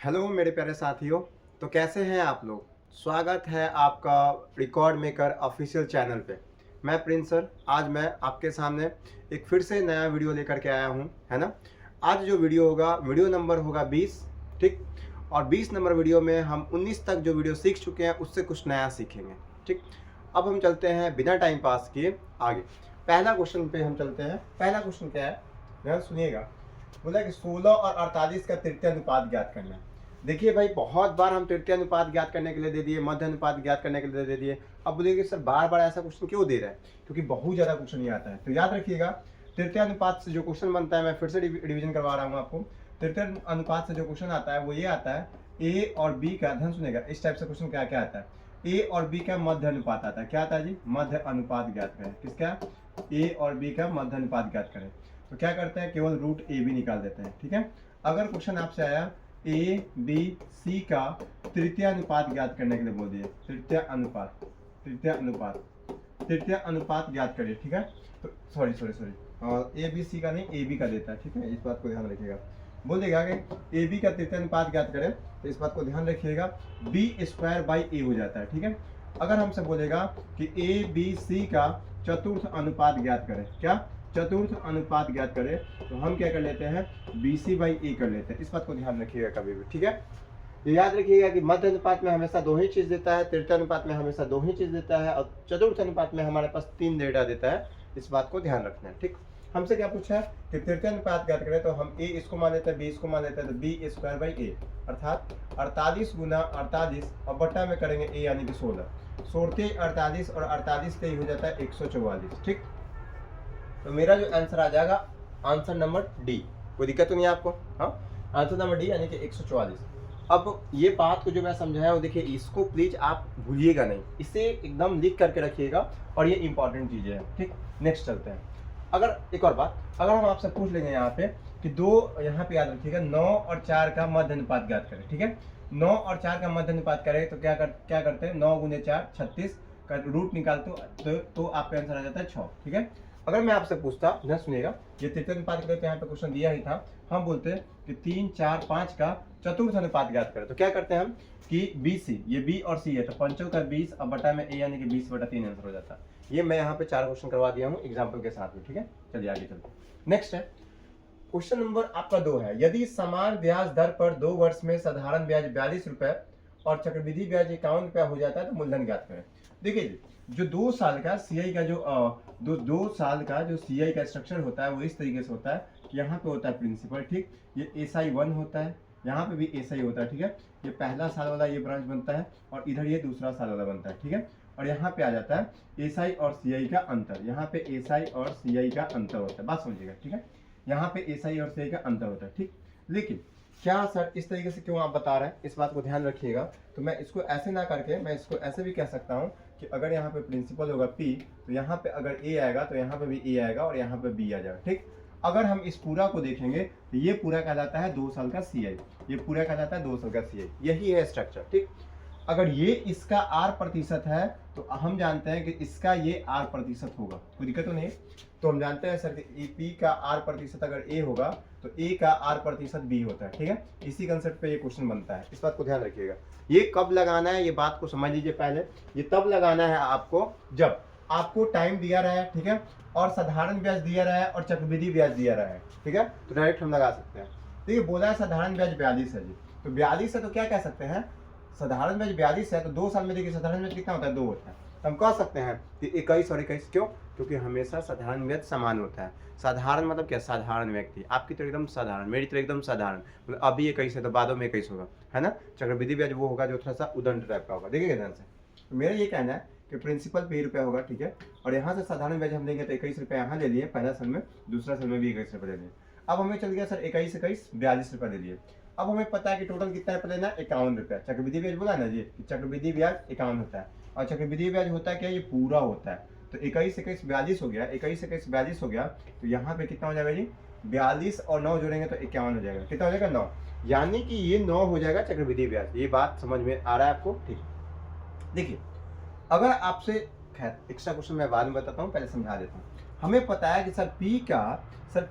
Hello मेरे प्यारे साथियों। तो कैसे हैं आप लोग। स्वागत है आपका रिकॉर्ड मेकर ऑफिशियल चैनल पे। मैं प्रिंस सर, आज मैं आपके सामने एक फिर से नया वीडियो लेकर के आया हूँ, है ना। आज जो वीडियो होगा, वीडियो नंबर होगा 20, ठीक। और 20 नंबर वीडियो में हम 19 तक जो वीडियो सीख चुके हैं उससे कुछ नया सीखेंगे, ठीक। अब हम चलते हैं बिना टाइम पास किए आगे। पहला क्वेश्चन पे हम चलते हैं। पहला क्वेश्चन क्या है, ध्यान सुनिएगा। बोला कि 16 और 48 का तृतीय अनुपात ज्ञात करना है। देखिए भाई, बहुत बार हम तृतीय अनुपात ज्ञात करने के लिए दे दिए, मध्य अनुपात ज्ञात करने के लिए दे दिए। अब बोलिए कि सर बार बार ऐसा क्वेश्चन क्यों दे रहा है, क्योंकि बहुत ज़्यादा क्वेश्चन नहीं आता है। तो याद रखिएगा, तृतीय अनुपात से जो क्वेश्चन बनता है, मैं फिर से रिवीजन करवा रहा हूँ आपको। तृतीय अनुपात से जो क्वेश्चन आता है वो ये आता है, ए और बी का, ध्यान सुनेगा, इस टाइप से क्वेश्चन क्या क्या आता है। ए और बी का मध्य अनुपात आता है। क्या आता है जी? मध्य अनुपात ज्ञात करें। किसका? ए और बी का मध्य अनुपात ज्ञात करें। तो क्या करते हैं, केवल रूट ए बी निकाल देते हैं, ठीक है। अगर क्वेश्चन आपसे आया ए बी सी का तृतीय अनुपात ज्ञात करने के लिए बोल दिए, तृतीय अनुपात, तृतीय अनुपात, तृतीय अनुपात ज्ञात करिए, ठीक है। तो सॉरी और ए बी सी का नहीं, ए बी का देता है, ठीक है। इस बात को ध्यान रखिएगा। बोलेगा कि ए बी का तृतीय अनुपात ज्ञात करें, तो इस बात को ध्यान रखिएगा, बी स्क्वायर बाई ए हो जाता है, ठीक है। अगर हमसे बोलेगा कि ए बी सी का चतुर्थ अनुपात ज्ञात करें, क्या? चतुर्थ अनुपात ज्ञात करें, तो हम क्या कर लेते हैं, बी सी बाई ए कर लेते हैं। इस बात को ध्यान रखिएगा कभी भी, ठीक है। तो याद रखिएगा कि मध्य अनुपात में हमेशा दो ही चीज देता है, तृतीय अनुपात में हमेशा दो ही चीज देता है, और चतुर्थ अनुपात में हमारे पास 3 डेटा देता है। इस बात को ध्यान रखना है, ठीक। हमसे क्या पूछा है कि तृतीय अनुपात ज्ञात करें, तो हम ए इसको मान लेते हैं, बी इसको मान लेते हैं, तो बी स्क्वायर बाई ए, अर्थात 48 गुना 48 और बट्टा में करेंगे ए यानी कि 16, 16 48 और 48 तेई हो जाता है 144, ठीक। तो मेरा जो आंसर आ जाएगा, आंसर नंबर डी। कोई दिक्कत तो नहीं है आपको? हाँ, आंसर नंबर डी यानी कि 144। अब ये बात को जो मैं समझाया वो देखिए, इसको प्लीज आप भूलिएगा नहीं, इसे एकदम लिख करके रखिएगा, और ये इंपॉर्टेंट चीजें हैं, ठीक। नेक्स्ट चलते हैं। अगर एक और बात, अगर हम आपसे पूछ लेंगे यहाँ पे कि दो, यहाँ पे याद रखिएगा, 9 और 4 का मध्य अनुपात ज्ञात करें, ठीक है। 9 और 4 का मध्य अनुपात करें तो क्या करते हैं, 9 गुने 4 36 का रूट निकालते तो आपका आंसर आ जाता है 6, ठीक है। अगर मैं आपसे पूछता, ध्यान सुनिएगा, ये तृतीय अनुपात के लिए तो यहाँ पे क्वेश्चन दिया ही था, हम बोलते हैं कि 3 4 5 का चतुर्थ अनुपात ज्ञात करें, तो क्या करते हैं हम कि बी सी, ये बी और सी है, तो पंचों का 20 और बटा में ए यानी कि 20/3 आंसर हो जाता है। ये मैं यहाँ पे 4 क्वेश्चन करवा दिया हूँ एग्जाम्पल के साथ में, ठीक है। चलिए आगे चलते हैं। नेक्स्ट है क्वेश्चन नंबर आपका 2 है, यदि समान ब्याज दर पर 2 वर्ष में साधारण ब्याज 42 रुपए और चक्रवृद्धि ब्याज 51 रुपया हो जाता है, तो मूलधन ज्ञात करें। देखिए जी, जो 2 साल का सीआई का जो दो साल का जो सीआई का स्ट्रक्चर होता है वो इस तरीके से होता है कि यहाँ पे होता है प्रिंसिपल, ठीक। ये एसआई 1 होता है, यहाँ पे भी एसआई होता है, ठीक है। ये पहला साल वाला ये ब्रांच बनता है, और इधर ये दूसरा साल वाला बनता है, ठीक है। और यहाँ पे आ जाता है एसआई और सीआई का अंतर, यहाँ पे एसआई और सीआई का अंतर होता है, बात समझिएगा, ठीक है। यहाँ पे एसआई और सीआई का अंतर होता है, ठीक। लेकिन क्या सर इस तरीके से क्यों आप बता रहे हैं, इस बात को ध्यान रखिएगा। तो मैं इसको ऐसे ना करके मैं इसको ऐसे भी कह सकता हूँ कि अगर यहाँ पे प्रिंसिपल होगा P, तो यहाँ पे अगर A आएगा तो यहाँ पे भी A आएगा, और यहाँ पे B आ जाएगा, ठीक। अगर हम इस पूरा को देखेंगे तो ये पूरा कहलाता है 2 साल का CI, ये पूरा कहलाता है 2 साल का CI, यही है स्ट्रक्चर, ठीक। अगर ये इसका R% है तो हम जानते हैं कि इसका ये R% होगा, कोई दिक्कत तो नहीं। तो हम जानते हैं सर कि P का R% अगर A होगा तो A का R% B होता है, ठीक है। इसी कंसेप्ट पे ये क्वेश्चन बनता है, इस बात को ध्यान रखिएगा। ये कब लगाना है, ये बात को समझ लीजिए पहले। ये तब लगाना है आपको जब आपको टाइम दिया रहा है, ठीक है, और साधारण ब्याज दिया रहा है और चक्रवृद्धि ब्याज दिया रहा है, ठीक है। तो डायरेक्ट हम लगा सकते हैं। तो ये बोला है साधारण ब्याज 42 है जी, तो 42 है तो क्या कह सकते हैं, साधारण ब्याज 42 है तो 2 साल में देखिए साधारण ब्याज कितना होता है, 2 होता है। तो हम कह सकते हैं कि 21 और 21, क्यों? क्योंकि हमेशा साधारण ब्याज समान होता है। साधारण मतलब क्या? साधारण व्यक्ति, आपकी तो एकदम साधारण, मेरी तो एकदम साधारण, मतलब अभी 21 है तो बाद में 21 होगा, है ना। चक्रवृद्धि ब्याज वो होगा जो थोड़ा सा उदंड टाइप का होगा, देखिएगा ध्यान से। तो मेरा ये कहना है कि प्रिंसिपल पे रुपया होगा, ठीक है, और यहाँ से साधारण ब्याज हम लेंगे तो 21 रुपये यहाँ ले लिए पहला साल में, दूसरा साल में भी 21 रुपये ले लिए। अब हमें चल गया सर 21 42 रुपये ले लिए। अब हमें पता है कि टोटल कितना रुपये लेना है, 51 रुपया। चक्रवृद्धि ब्याज बोला ना जी, चक्रवृद्धि ब्याज 51 होता है, और चक्रवृद्धि ब्याज होता है क्या, ये पूरा होता है। तो 21 42 हो गया, 21 42 हो गया, तो यहाँ पे कितना हो जाएगा जी, 42 और 9 जोड़ेंगे तो 51 हो जाएगा। कितना हो जाएगा, 9, यानी कि ये 9 हो जाएगा चक्रवृद्धि ब्याज। ये बात समझ में आ रहा है आपको, ठीक। देखिए, अगर आपसे, खैर एक्स्ट्रा क्वेश्चन मैं बाद में बताता हूँ, पहले समझा देता हूँ। हमें पता है कि सर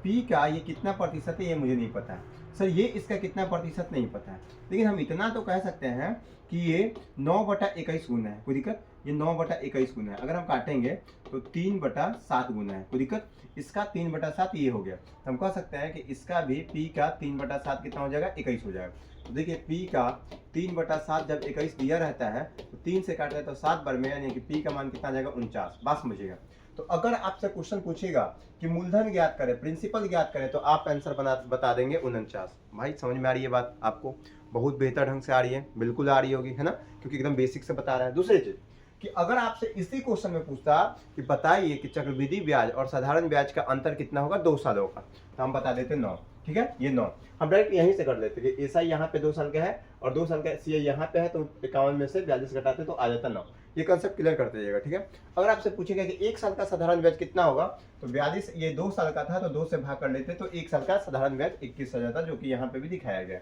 P का ये कितना प्रतिशत है, ये मुझे नहीं पता है। सर ये इसका कितना प्रतिशत नहीं पता है, लेकिन हम इतना तो कह सकते हैं कि ये 9/21 गुना है, कोई दिक्कत? ये 9/21 गुना है। अगर हम काटेंगे तो 3/7 गुना है, कोई दिक्कत? इसका 3/7 ये हो गया, तो हम कह सकते हैं कि इसका भी P का 3/7 कितना हो जाएगा? 21 हो जाएगा। तो देखिए P का 3/7 जब 21 दिया रहता है तो 3 से काट रहे तो 7 बार में, यानी कि P का मान कितना आ जाएगा? 49। बात समझिएगा। तो अगर आपसे क्वेश्चन पूछेगा कि मूलधन ज्ञात करें, प्रिंसिपल ज्ञात करें, तो आप आंसर बता देंगे 49। भाई समझ में आ रही है बात? आपको बहुत बेहतर ढंग से आ रही है, बिल्कुल आ रही होगी, है ना, क्योंकि एकदम बेसिक से बता रहा है। दूसरी चीज कि अगर आपसे इसी क्वेश्चन में पूछता कि बताइए कि चक्रवृद्धि ब्याज और साधारण ब्याज का अंतर कितना होगा 2 सालों का, तो हम बता देते 9। ठीक है, ये 9 हम डायरेक्ट यहीं से कर लेते कि ऐसा यहाँ पे 2 साल का है और 2 साल का सी यहाँ पे है, तो 51 में से 42 घटाते तो आ जाता 9। ये कंसेप्ट क्लियर करते जाइएगा। ठीक है, अगर आपसे पूछेगा कि 1 साल का साधारण ब्याज कितना होगा, तो 42, ये 2 साल का था तो 2 से भाग कर लेते तो 1 साल का साधारण ब्याज 21 हो जाता, जो कि यहाँ पे भी दिखाया गया।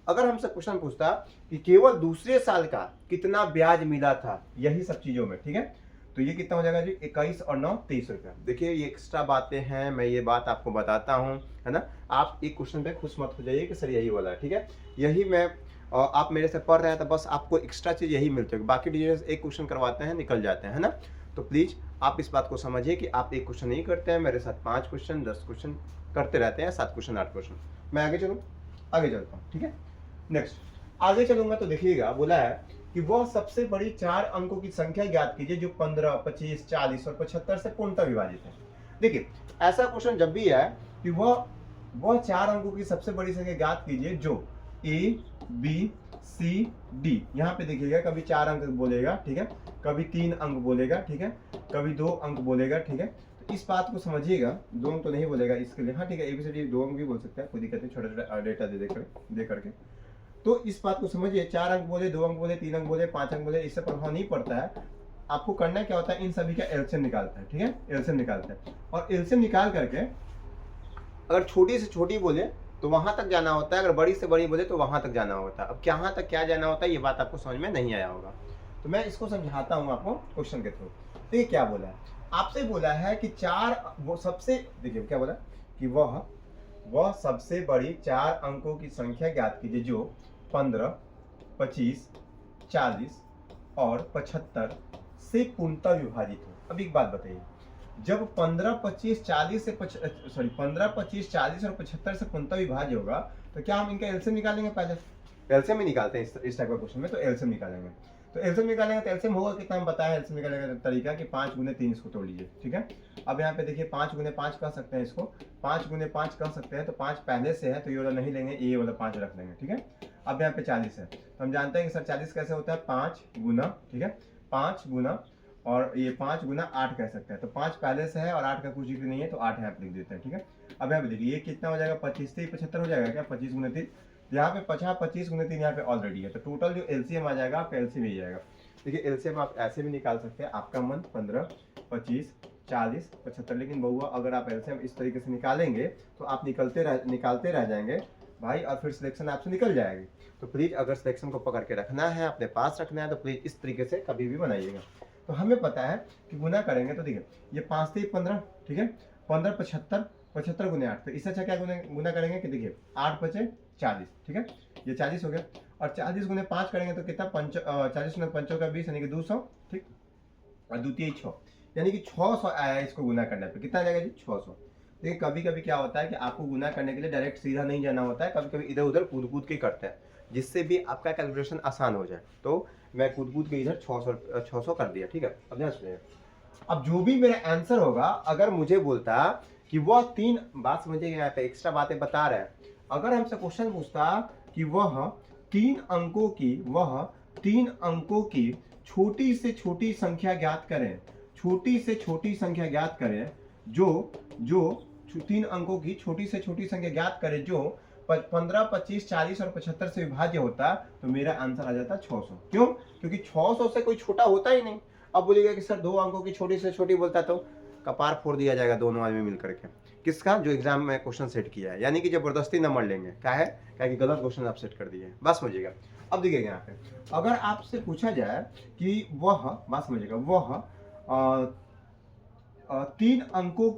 अगर हमसे क्वेश्चन पूछता कि केवल दूसरे साल का कितना ब्याज मिला था, यही सब चीजों में, ठीक है, तो ये कितना हो जाएगा जी? 21 और 9 23 रुपया। देखिए ये एक्स्ट्रा बातें हैं, मैं ये बात आपको बताता हूँ, है ना। आप एक क्वेश्चन पे खुश मत हो जाइए कि सर यही वाला है, ठीक है, यही मैं आप मेरे से पढ़ रहे हैं तो बस आपको एक्स्ट्रा चीज यही मिलती है, बाकी डिटेल्स एक क्वेश्चन करवाते हैं निकल जाते हैं, है ना। तो प्लीज आप इस बात को समझिए कि आप एक क्वेश्चन नहीं करते हैं, मेरे साथ 5 क्वेश्चन 10 क्वेश्चन करते रहते हैं, 7 क्वेश्चन 8 क्वेश्चन। मैं आगे चलूँ? आगे चलता हूँ, ठीक है। नेक्स्ट आगे चलूंगा तो देखिएगा, बोला है कि वह सबसे बड़ी 4 अंकों की संख्या ज्ञात कीजिए जो 15, 25, 40 और 75 से पूर्णतः विभाजित है। देखिए ऐसा क्वेश्चन जब भी है कि वह 4 अंकों की सबसे बड़ी संख्या ज्ञात कीजिए जो A, B, C, D, यहाँ पे देखिएगा कभी 4 अंक बोलेगा, ठीक है, कभी 3 अंक बोलेगा, ठीक है, कभी 2 अंक बोलेगा, ठीक है। तो इस बात को समझिएगा, 2 अंक तो नहीं बोलेगा इसके लिए, हाँ ठीक है, ABCD 2 अंक भी बोल सकते हैं, कोई दिक्कत नहीं, छोटा छोटा डेटा दे करके। तो इस बात को समझिए, 4 अंक बोले, 2 अंक बोले, 3 अंक बोले, 5 अंक बोले, इससे प्रभाव नहीं पड़ता है। आपको करना क्या होता है, इन सभी का एलसीएम निकालता है, ठीक है, एलसीएम निकालता है, और एलसीएम निकाल करके अगर छोटी से छोटी बोले तो वहां तक जाना होता है, अगर बड़ी से बड़ी बोले तो वहां तक जाना होता है। अब कहाँ तक क्या जाना होता है ये बात आपको समझ में नहीं आया होगा, तो मैं इसको समझाता हूँ आपको क्वेश्चन के थ्रू। तो ये क्या बोला है, आपसे बोला है कि 4, वो सबसे, देखिए क्या बोला कि वह सबसे बड़ी 4 अंकों की संख्या ज्ञात कीजिए जो 15, 25, 40 और 75 से पूर्णतः विभाजित हो। अब एक बात बताइए, जब 15, 25, 40 से 15, 25, 40 और 75 से पूर्णतः विभाज्य होगा तो क्या हम इनका एलसीएम निकालेंगे? पहले एलसीएम ही निकालते हैं इस टाइप का क्वेश्चन में, तो एलसीएम निकालेंगे। तो एलसीएम निकालेंगे तो एलसीएम होगा कितना, हम बताया एलसीएम निकालेंगे का तरीका कि 5 गुने 3 इसको तोड़ लीजिए, ठीक है। अब यहाँ पे देखिए 5 गुने 5 कह सकते हैं, इसको 5 गुने 5 कह सकते हैं, तो 5 पहले से है तो ये वाला नहीं लेंगे, ये वाला 5 रख लेंगे, ठीक है। अब यहाँ पे 40 है तो हम जानते हैं कि सर 40 कैसे होता है, 5 गुना, ठीक है, 5 गुना और ये 5 गुना 8 कह सकते हैं, तो 5 पहले से है और 8 का कुछ जिक्र नहीं है तो 8 यहाँ पे लिख देते हैं, ठीक है। अब यहाँ पे देखिए ये कितना हो जाएगा, 25 से 75 हो जाएगा क्या, 25 गुने 3, यहाँ पे 25 गुने 3 यहाँ पे ऑलरेडी है, तो टोटल जो एलसीएम आ जाएगा आपका एलसीएम ही जाएगा। देखिए एलसीएम आप ऐसे भी निकाल सकते हैं, आपका मन 15, 25, 40, 75, लेकिन बहुआ अगर आप एलसीएम इस तरीके से निकालेंगे तो आप निकालते रह जाएंगे भाई, और फिर सिलेक्शन आपसे निकल जाएगी। तो प्लीज अगर सिलेक्शन को पकड़ के रखना है, अपने पास रखना है, तो प्लीज इस तरीके से कभी भी बनाइएगा। तो हमें पता है कि गुना करेंगे तो देखिए ये 5 से 15, ठीक है, 15, 75, 75 गुने 8, तो इससे अच्छा क्या गुना करेंगे कि देखिए 8 बचे 40, ठीक है, ये 40 हो गया, और 40 गुने 5 करेंगे तो कितना 40 गुने 5 का 20 यानी कि 200, ठीक, और द्वितीय 6 यानी कि 600 आया इसको गुना करने पे, कितना आ जाएगा जी 600। देखिए कभी कभी क्या होता है कि आपको गुना करने के लिए डायरेक्ट सीधा नहीं जाना होता है, कभी कभी इधर उधर कूद के करते हैं जिससे भी आपका कैलकुलेशन आसान हो जाए। तो मैं कूद के इधर 600 कर दिया, ठीक है। अब ध्यान सुनिए, अब जो भी मेरा आंसर होगा, अगर मुझे बोलता कि वह 3, बात समझिएगा, यहाँ पे एक्स्ट्रा बातें बता रहे हैं, अगर हमसे क्वेश्चन पूछता कि वह 3 अंकों की छोटी से छोटी संख्या ज्ञात करें, छोटी से छोटी संख्या ज्ञात करें जो 3 अंकों की छोटी से छोटी संख्या ज्ञात करें जो 15, 25, 40 और 75 से विभाज्य होता, तो मेरा आंसर आ जाता 600। क्यों? क्योंकि 600 से कोई छोटा होता ही नहीं। अब बोलिएगा कि सर 2 अंकों की छोटी से छोटी बोलता तो कपार फोड़ दिया जाएगा दोनों आदमी मिलकर के, किसका, जो एग्जाम में क्वेश्चन सेट किया है, यानी कि जबरदस्ती नंबर लेंगे, क्या है, क्या कि गलत क्वेश्चन आप सेट कर दिए। बस समझिएगा। अब देखिएगा यहाँ पे अगर आपसे पूछा जाए कि वह, बात समझिएगा, वह 3 अंकों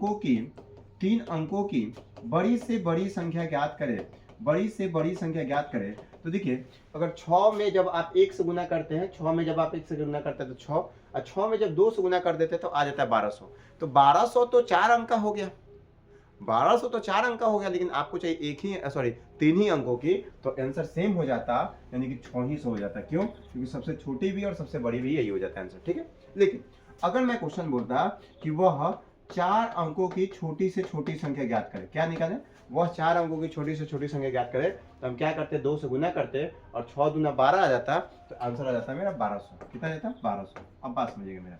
की 3 अंकों की बड़ी से बड़ी संख्या ज्ञात करें, बड़ी से बड़ी संख्या ज्ञात करें, तो देखिए अगर 6 में जब आप 1 से गुना करते हैं, 6 में जब आप 1 से गुना करते हैं तो 6, और 6 में जब 2 से गुना कर देते हैं तो आ जाता है 1200। तो 1200 तो 4 अंक का हो गया, 1200 तो 4 अंक का हो गया, लेकिन आपको चाहिए एक ही सॉरी 3 ही अंकों की, तो आंसर सेम हो जाता, यानी कि 6 ही हो जाता। क्यों? क्योंकि सबसे छोटी भी और सबसे बड़ी भी यही हो जाता है आंसर, ठीक है। लेकिन अगर मैं क्वेश्चन बोलता कि वह 4 अंकों की छोटी से छोटी संख्या ज्ञात करे, क्या निकाले? वह 4 अंकों की छोटी से छोटी संख्या ज्ञात करे, तो हम क्या करते? 2 से गुना करते और 6 दूना 12 आ जाता, तो आंसर आ जाता मेरा 1200। कितना आ जाता? 1200। अब बात समझिएगा मेरा।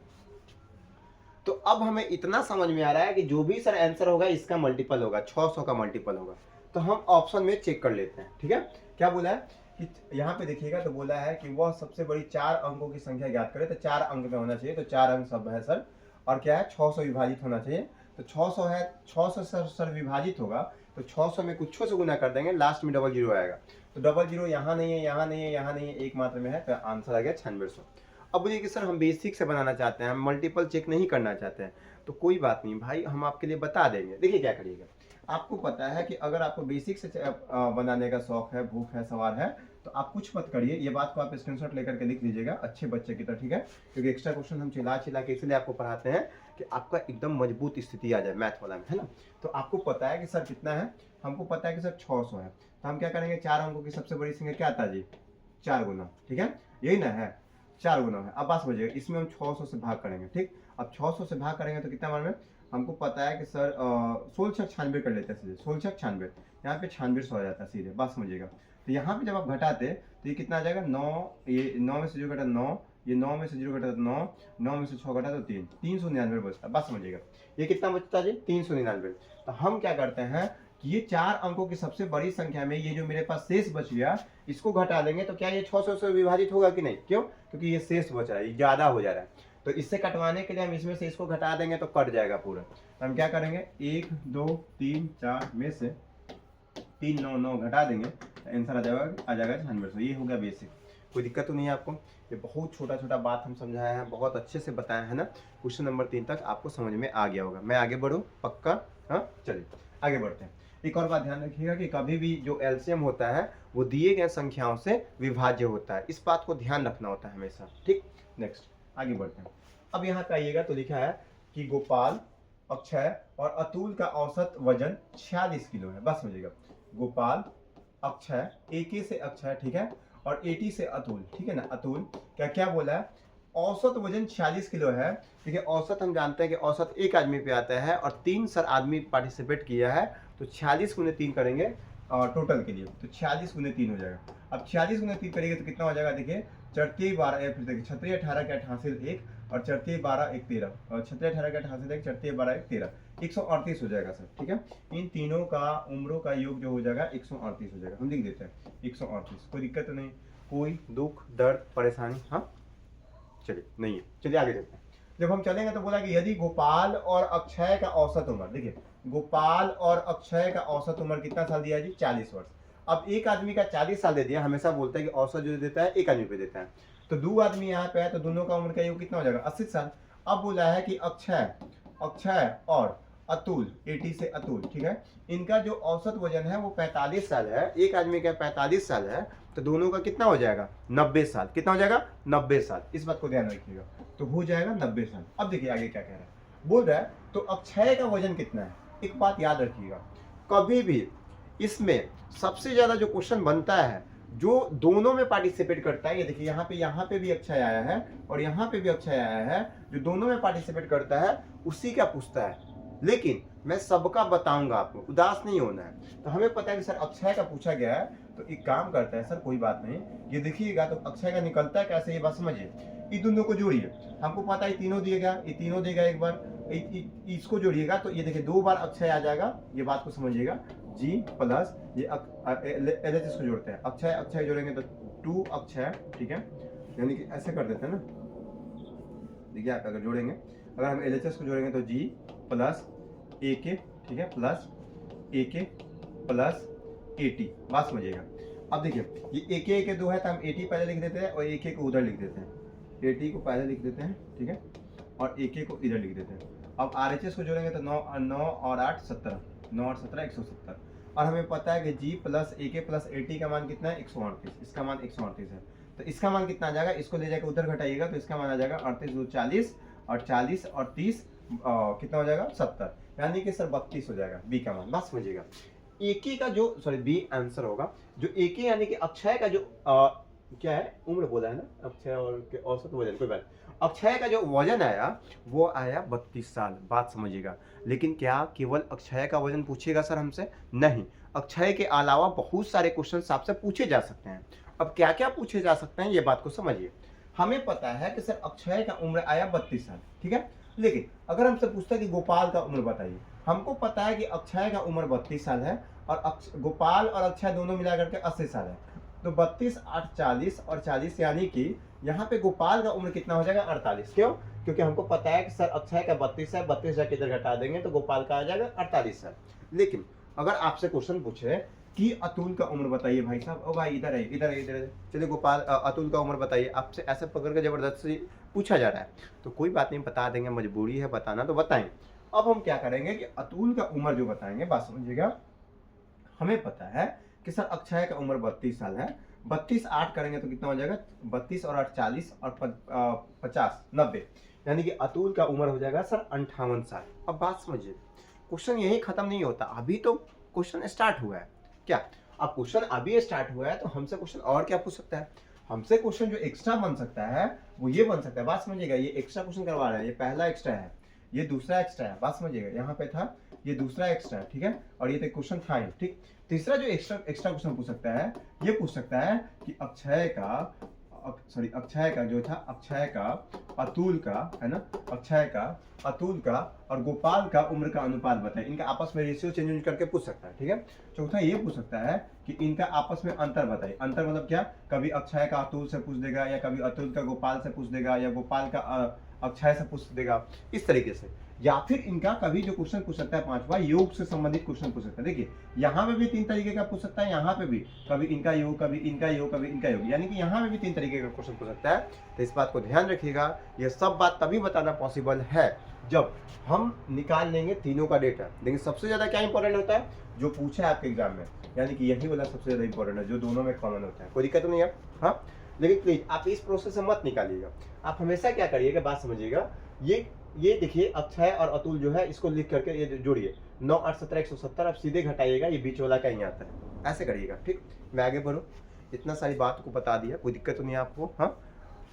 तो अब हमें इतना समझ में आ रहा है कि जो भी सर आंसर होगा इसका मल्टीपल होगा, 600 का मल्टीपल होगा। तो हम ऑप्शन में चेक कर लेते हैं, ठीक है। क्या बोला है कि यहाँ पे देखिएगा, तो बोला है कि वह सबसे बड़ी 4 अंकों की संख्या ज्ञात करे, तो 4 अंक में होना चाहिए, तो 4 अंक सब है सर, और क्या है 600 विभाजित होना चाहिए, तो 600 है, 600 सर विभाजित होगा, तो 600 में कुछ से गुना कर देंगे, लास्ट में डबल जीरो आएगा, तो डबल जीरो यहाँ नहीं है, यहाँ नहीं है, यहाँ नहीं है, एक मात्र में है, तो आंसर आ गया 9600। अब बोलिए कि सर हम बेसिक से बनाना चाहते हैं, हम मल्टीपल चेक नहीं करना चाहते हैं, तो कोई बात नहीं भाई, हम आपके लिए बता देंगे। देखिए क्या करिएगा, आपको पता है कि अगर आपको बेसिक से बनाने का शौक है, भूख है, सवार है, तो आप कुछ मत करिए, ये बात को आप स्क्रीनशॉट लेकर के लिख लीजिएगा अच्छे बच्चे की तरह, ठीक है। क्योंकि एक्स्ट्रा क्वेश्चन हम चिल्ला चिल्ला के इसलिए आपको पढ़ाते हैं कि आपका एकदम मजबूत स्थिति आ जाए मैथ वाला में, है ना। तो आपको पता है कि सर कितना है, हमको पता है कि सर 600 है, तो हम क्या करेंगे, 4 अंकों की सबसे बड़ी संख्या क्या आता है जी? 4 गुना, ठीक है, यही ना है, 4 गुना है। अब बात समझिएगा, इसमें हम 600 से भाग करेंगे, ठीक। अब 600 से भाग करेंगे तो कितना मान में, हमको पता है कि सर 1696 कर लेते हैं सीधे, 1696, यहाँ पे 9600 आ जाता है सीधे, बात समझिएगा। तो यहाँ पे जब आप घटाते तो ये कितना आ जाएगा, 9, ये 9 में से 0 घटा 9, ये 9 में से 0 घटा तो 9, 9 में से 6 घटा तो 3, 399 बचता, बात समझिएगा। ये कितना बचता है जी? 399। तो हम क्या करते हैं कि ये 4 अंकों की सबसे बड़ी संख्या में ये जो मेरे पास शेष बच गया, इसको घटा देंगे, तो क्या ये 600 से विभाजित होगा कि नहीं? क्यों? क्योंकि ये शेष बच रहा है, ये ज्यादा हो जा रहा है, तो इससे कटवाने के लिए हम इसमें से इसको घटा देंगे तो कट जाएगा पूरा। तो हम क्या करेंगे, 1 2 3 4 में से 3 9 9 घटा देंगे, आंसर आ जाएगा 9600। ये हो गया बेसिक, कोई दिक्कत तो नहीं है आपको। ये बहुत छोटा छोटा बात हम समझाए हैं, बहुत अच्छे से बताया है ना। क्वेश्चन नंबर 3 तक आपको समझ में आ गया होगा। मैं आगे बढ़ूँ पक्का? हाँ चलिए आगे बढ़ते हैं। एक और बात ध्यान रखिएगा कि कभी भी जो एलसीएम होता है वो दिए गए संख्याओं से विभाज्य होता है, इस बात को ध्यान रखना होता है हमेशा, ठीक। नेक्स्ट आगे बढ़ते हैं। अब यहाँ पे आइएगा तो लिखा है कि गोपाल, अक्षय और अतुल का औसत वजन 46 किलो है, बस समझिएगा। गोपाल, अक्षय, AK से अक्षय, ठीक है, और AT से अतुल, ठीक है ना। अतुल क्या क्या बोला है, औसत वजन 46 किलो है। देखिए औसत हम जानते हैं कि औसत एक आदमी पे आता है और 3 सर आदमी पार्टिसिपेट किया है, तो 46 गुने 3 करेंगे टोटल के लिए, तो 46 गुने 3 हो जाएगा। अब 46 गुने 3 करेंगे तो कितना हो जाएगा, देखिए 4 12, फिर देखिए 6 18 के 8 हासिल 1 और 4 12 1 13 और 6 18 के 8 हासिल 1 4 12 1 13, 138 हो जाएगा सर, ठीक है। इन तीनों का उम्रों का योग जो हो जाएगा 138 हो जाएगा, हम लिख देते हैं 138। कोई दिक्कत तो नहीं, कोई दुख दर्द परेशानी? हाँ चलिए नहीं है, चलिए आगे चलते हैं। जब हम चलेंगे तो बोला कि यदि गोपाल और अक्षय का औसत उम्र, देखिए गोपाल और अक्षय का औसत उम्र कितना साल दिया जी? 40 वर्ष। अब एक आदमी का 40 साल दे दिया, हमेशा बोलता है कि औसत जो देता है एक आदमी पे देता है, तो 2 आदमी यहाँ पे है तो दोनों का उम्र का योग कितना हो जाएगा? 80 साल। अब बोला है कि अक्षय और अतुल, AT से अतुल, ठीक है, इनका जो औसत वजन है वो 45 साल है, एक आदमी का 45 साल है, तो दोनों का कितना हो जाएगा? 90 साल। कितना हो जाएगा? 90 साल। इस बात को ध्यान रखिएगा, तो हो जाएगा 90 साल। अब देखिए आगे क्या कह रहा है, बोल रहा है तो अक्षय का वजन कितना है। एक बात याद रखिएगा, कभी भी इसमें सबसे ज्यादा जो क्वेश्चन बनता है जो दोनों में पार्टिसिपेट करता है, ये देखिए यहाँ पे भी अक्षय आया है और यहाँ पे भी अक्षय आया है, जो दोनों में पार्टिसिपेट करता है उसी का पूछता है, लेकिन मैं सबका बताऊंगा आपको, उदास नहीं होना है। तो हमें पता है कि सर अक्षय का पूछा गया है, तो एक काम करता है सर, कोई बात नहीं, ये देखिएगा तो अक्षय का निकलता है कैसे, ये बात समझिए। ये दोनों को जोड़िए, हमको पता है तीनों दिएगा, ये तीनों देगा, एक बार इसको जोड़िएगा तो ये देखिए 2 बार अक्षय आ जाएगा, ये बात को समझिएगा। G प्लस ये LHS को जोड़ते हैं, अक्षय अक्षय जोड़ेंगे तो 2 अक्षय, ठीक है, यानी कि ऐसे कर देते हैं ना। देखिए आप अगर जोड़ेंगे, अगर हम LHS को जोड़ेंगे तो G प्लस AK, ठीक है, प्लस AK प्लस AT, बात समझिएगा। अब देखिए ये AK 2 है तो हम AT पहले लिख देते हैं और AK को उधर लिख देते हैं, AT को पहले लिख देते हैं, ठीक है, और AK को इधर लिख देते हैं। अब RHS को जोड़ेंगे तो 9 9 और 8 17, 9 और 17 170। और हमें पता है कि G plus AK plus AT का मान कितना है 138, इसका मान 138 है। तो इसका मान कितना आ जाएगा, इसको ले जाकर उधर घटाइएगा तो इसका मान आ जाएगा 38 2 40 और 40 और 30 कितना हो जाएगा 70, यानी कि सर 32 हो जाएगा बी का मान। बस समझिएगा AK का जो सॉरी बी आंसर होगा, जो AK यानी कि अक्षय का जो क्या है उम्र बोला है ना, अक्षय और औसत वजन, कोई बात, अक्षय का जो वजन आया वो आया 32 साल। बात समझिएगा, लेकिन क्या केवल अक्षय का वजन पूछेगा सर हमसे? नहीं, अक्षय के अलावा बहुत सारे क्वेश्चन आपसे पूछे जा सकते हैं। अब क्या क्या पूछे जा सकते हैं ये बात को समझिए। हमें पता है कि सर अक्षय का उम्र आया 32 साल, ठीक है, लेकिन अगर हमसे पूछता है कि गोपाल का उम्र बताइए, हमको पता है कि अक्षय का उम्र 32 साल है और गोपाल और अक्षय दोनों मिलाकर के 80 साल है। तो 32 8 40 और 40, यानी कि यहाँ पे गोपाल का उम्र कितना हो जाएगा 48। क्यों? क्योंकि हमको पता है कि सर अक्षय का 32 है, 32 जाके इधर घटा देंगे तो गोपाल का आ जाएगा 48 साल। लेकिन अगर आपसे क्वेश्चन पूछे कि अतुल का उम्र बताइए भाई साहब, ओ भाई इधर है इधर है इधर है, चलिए गोपाल अतुल का उम्र बताइए, आपसे ऐसे पकड़ के जबरदस्ती पूछा जा रहा है तो कोई बात नहीं, बता देंगे, मजबूरी है बताना तो बताएंगे। अब हम क्या करेंगे कि अतुल का उम्र जो बताएंगे, बात समझिएगा, हमें पता है कि सर अक्षय का उम्र 32 साल है, 32 8 करेंगे तो कितना हो जाएगा 32 और 8 40 और 50 90, यानी कि अतुल का उम्र हो जाएगा सर 58 साल। अब बात समझिए, क्वेश्चन यही खत्म नहीं होता, अभी तो क्वेश्चन स्टार्ट हुआ है। क्या अब क्वेश्चन अभी स्टार्ट हुआ है तो हमसे क्वेश्चन और क्या पूछ सकता है? हमसे क्वेश्चन जो एक्स्ट्रा बन सकता है वो ये बन सकता है, बात समझिएगा, ये एक्स्ट्रा क्वेश्चन करवा रहा है, ये पहला एक्स्ट्रा है, ये दूसरा एक्स्ट्रा है, बात समझिएगा, यहाँ पे था ये दूसरा एक्स्ट्रा है, ठीक है, और ये तो क्वेश्चन था ही, ठीक। तीसरा जो एक्स्ट्रा क्वेश्चन पूछ सकता है, ये पूछ सकता है कि अक्षय का जो था, अक्षय का अतुल का है ना, अक्षय का अतुल का और गोपाल का उम्र का अनुपात बताएं, इनका आपस में रेशियो चेंज करके पूछ सकता है, ठीक है। चौथा ये पूछ सकता है कि इनका आपस में अंतर बताइए। अंतर मतलब क्या? कभी अक्षय का अतुल से पूछ देगा, या कभी अतुल का गोपाल से पूछ देगा, या गोपाल का अक्षय से पूछ देगा, इस तरीके से। या फिर इनका कभी जो क्वेश्चन पूछ सकता है पांचवा, योग से संबंधित क्वेश्चन पूछ सकता है। देखिए यहाँ पे भी 3 तरीके का पूछ सकता है, यहाँ पे भी कभी इनका योग, कभी इनका योग, कभी इनका योग, यानी कि यहाँ पे भी 3 तरीके का क्वेश्चन पूछ सकता है। तो इस बात को ध्यान रखिएगा, ये सब बात तभी बताना पॉसिबल है जब हम निकाल लेंगे तीनों का डेटा। लेकिन सबसे ज्यादा क्या इंपॉर्टेंट होता है, जो पूछा है आपके एग्जाम में, यानी कि यही वाला सबसे ज्यादा इंपॉर्टेंट है, जो दोनों में कॉमन होता है। कोई दिक्कत नहीं है, हाँ। लेकिन प्लीज आप इस प्रोसेस से मत निकालिएगा, आप हमेशा क्या करिएगा, बात समझिएगा, ये देखिए अक्षय और अतुल जो है इसको लिख करके ये जोड़िए, 9 8 17 170, आप सीधे घटाइएगा, ये बीच वाला का ही आता है, ऐसे करिएगा, ठीक। मैं आगे बढ़ूँ, इतना सारी बात को बता दिया, कोई दिक्कत तो नहीं है आपको? हाँ,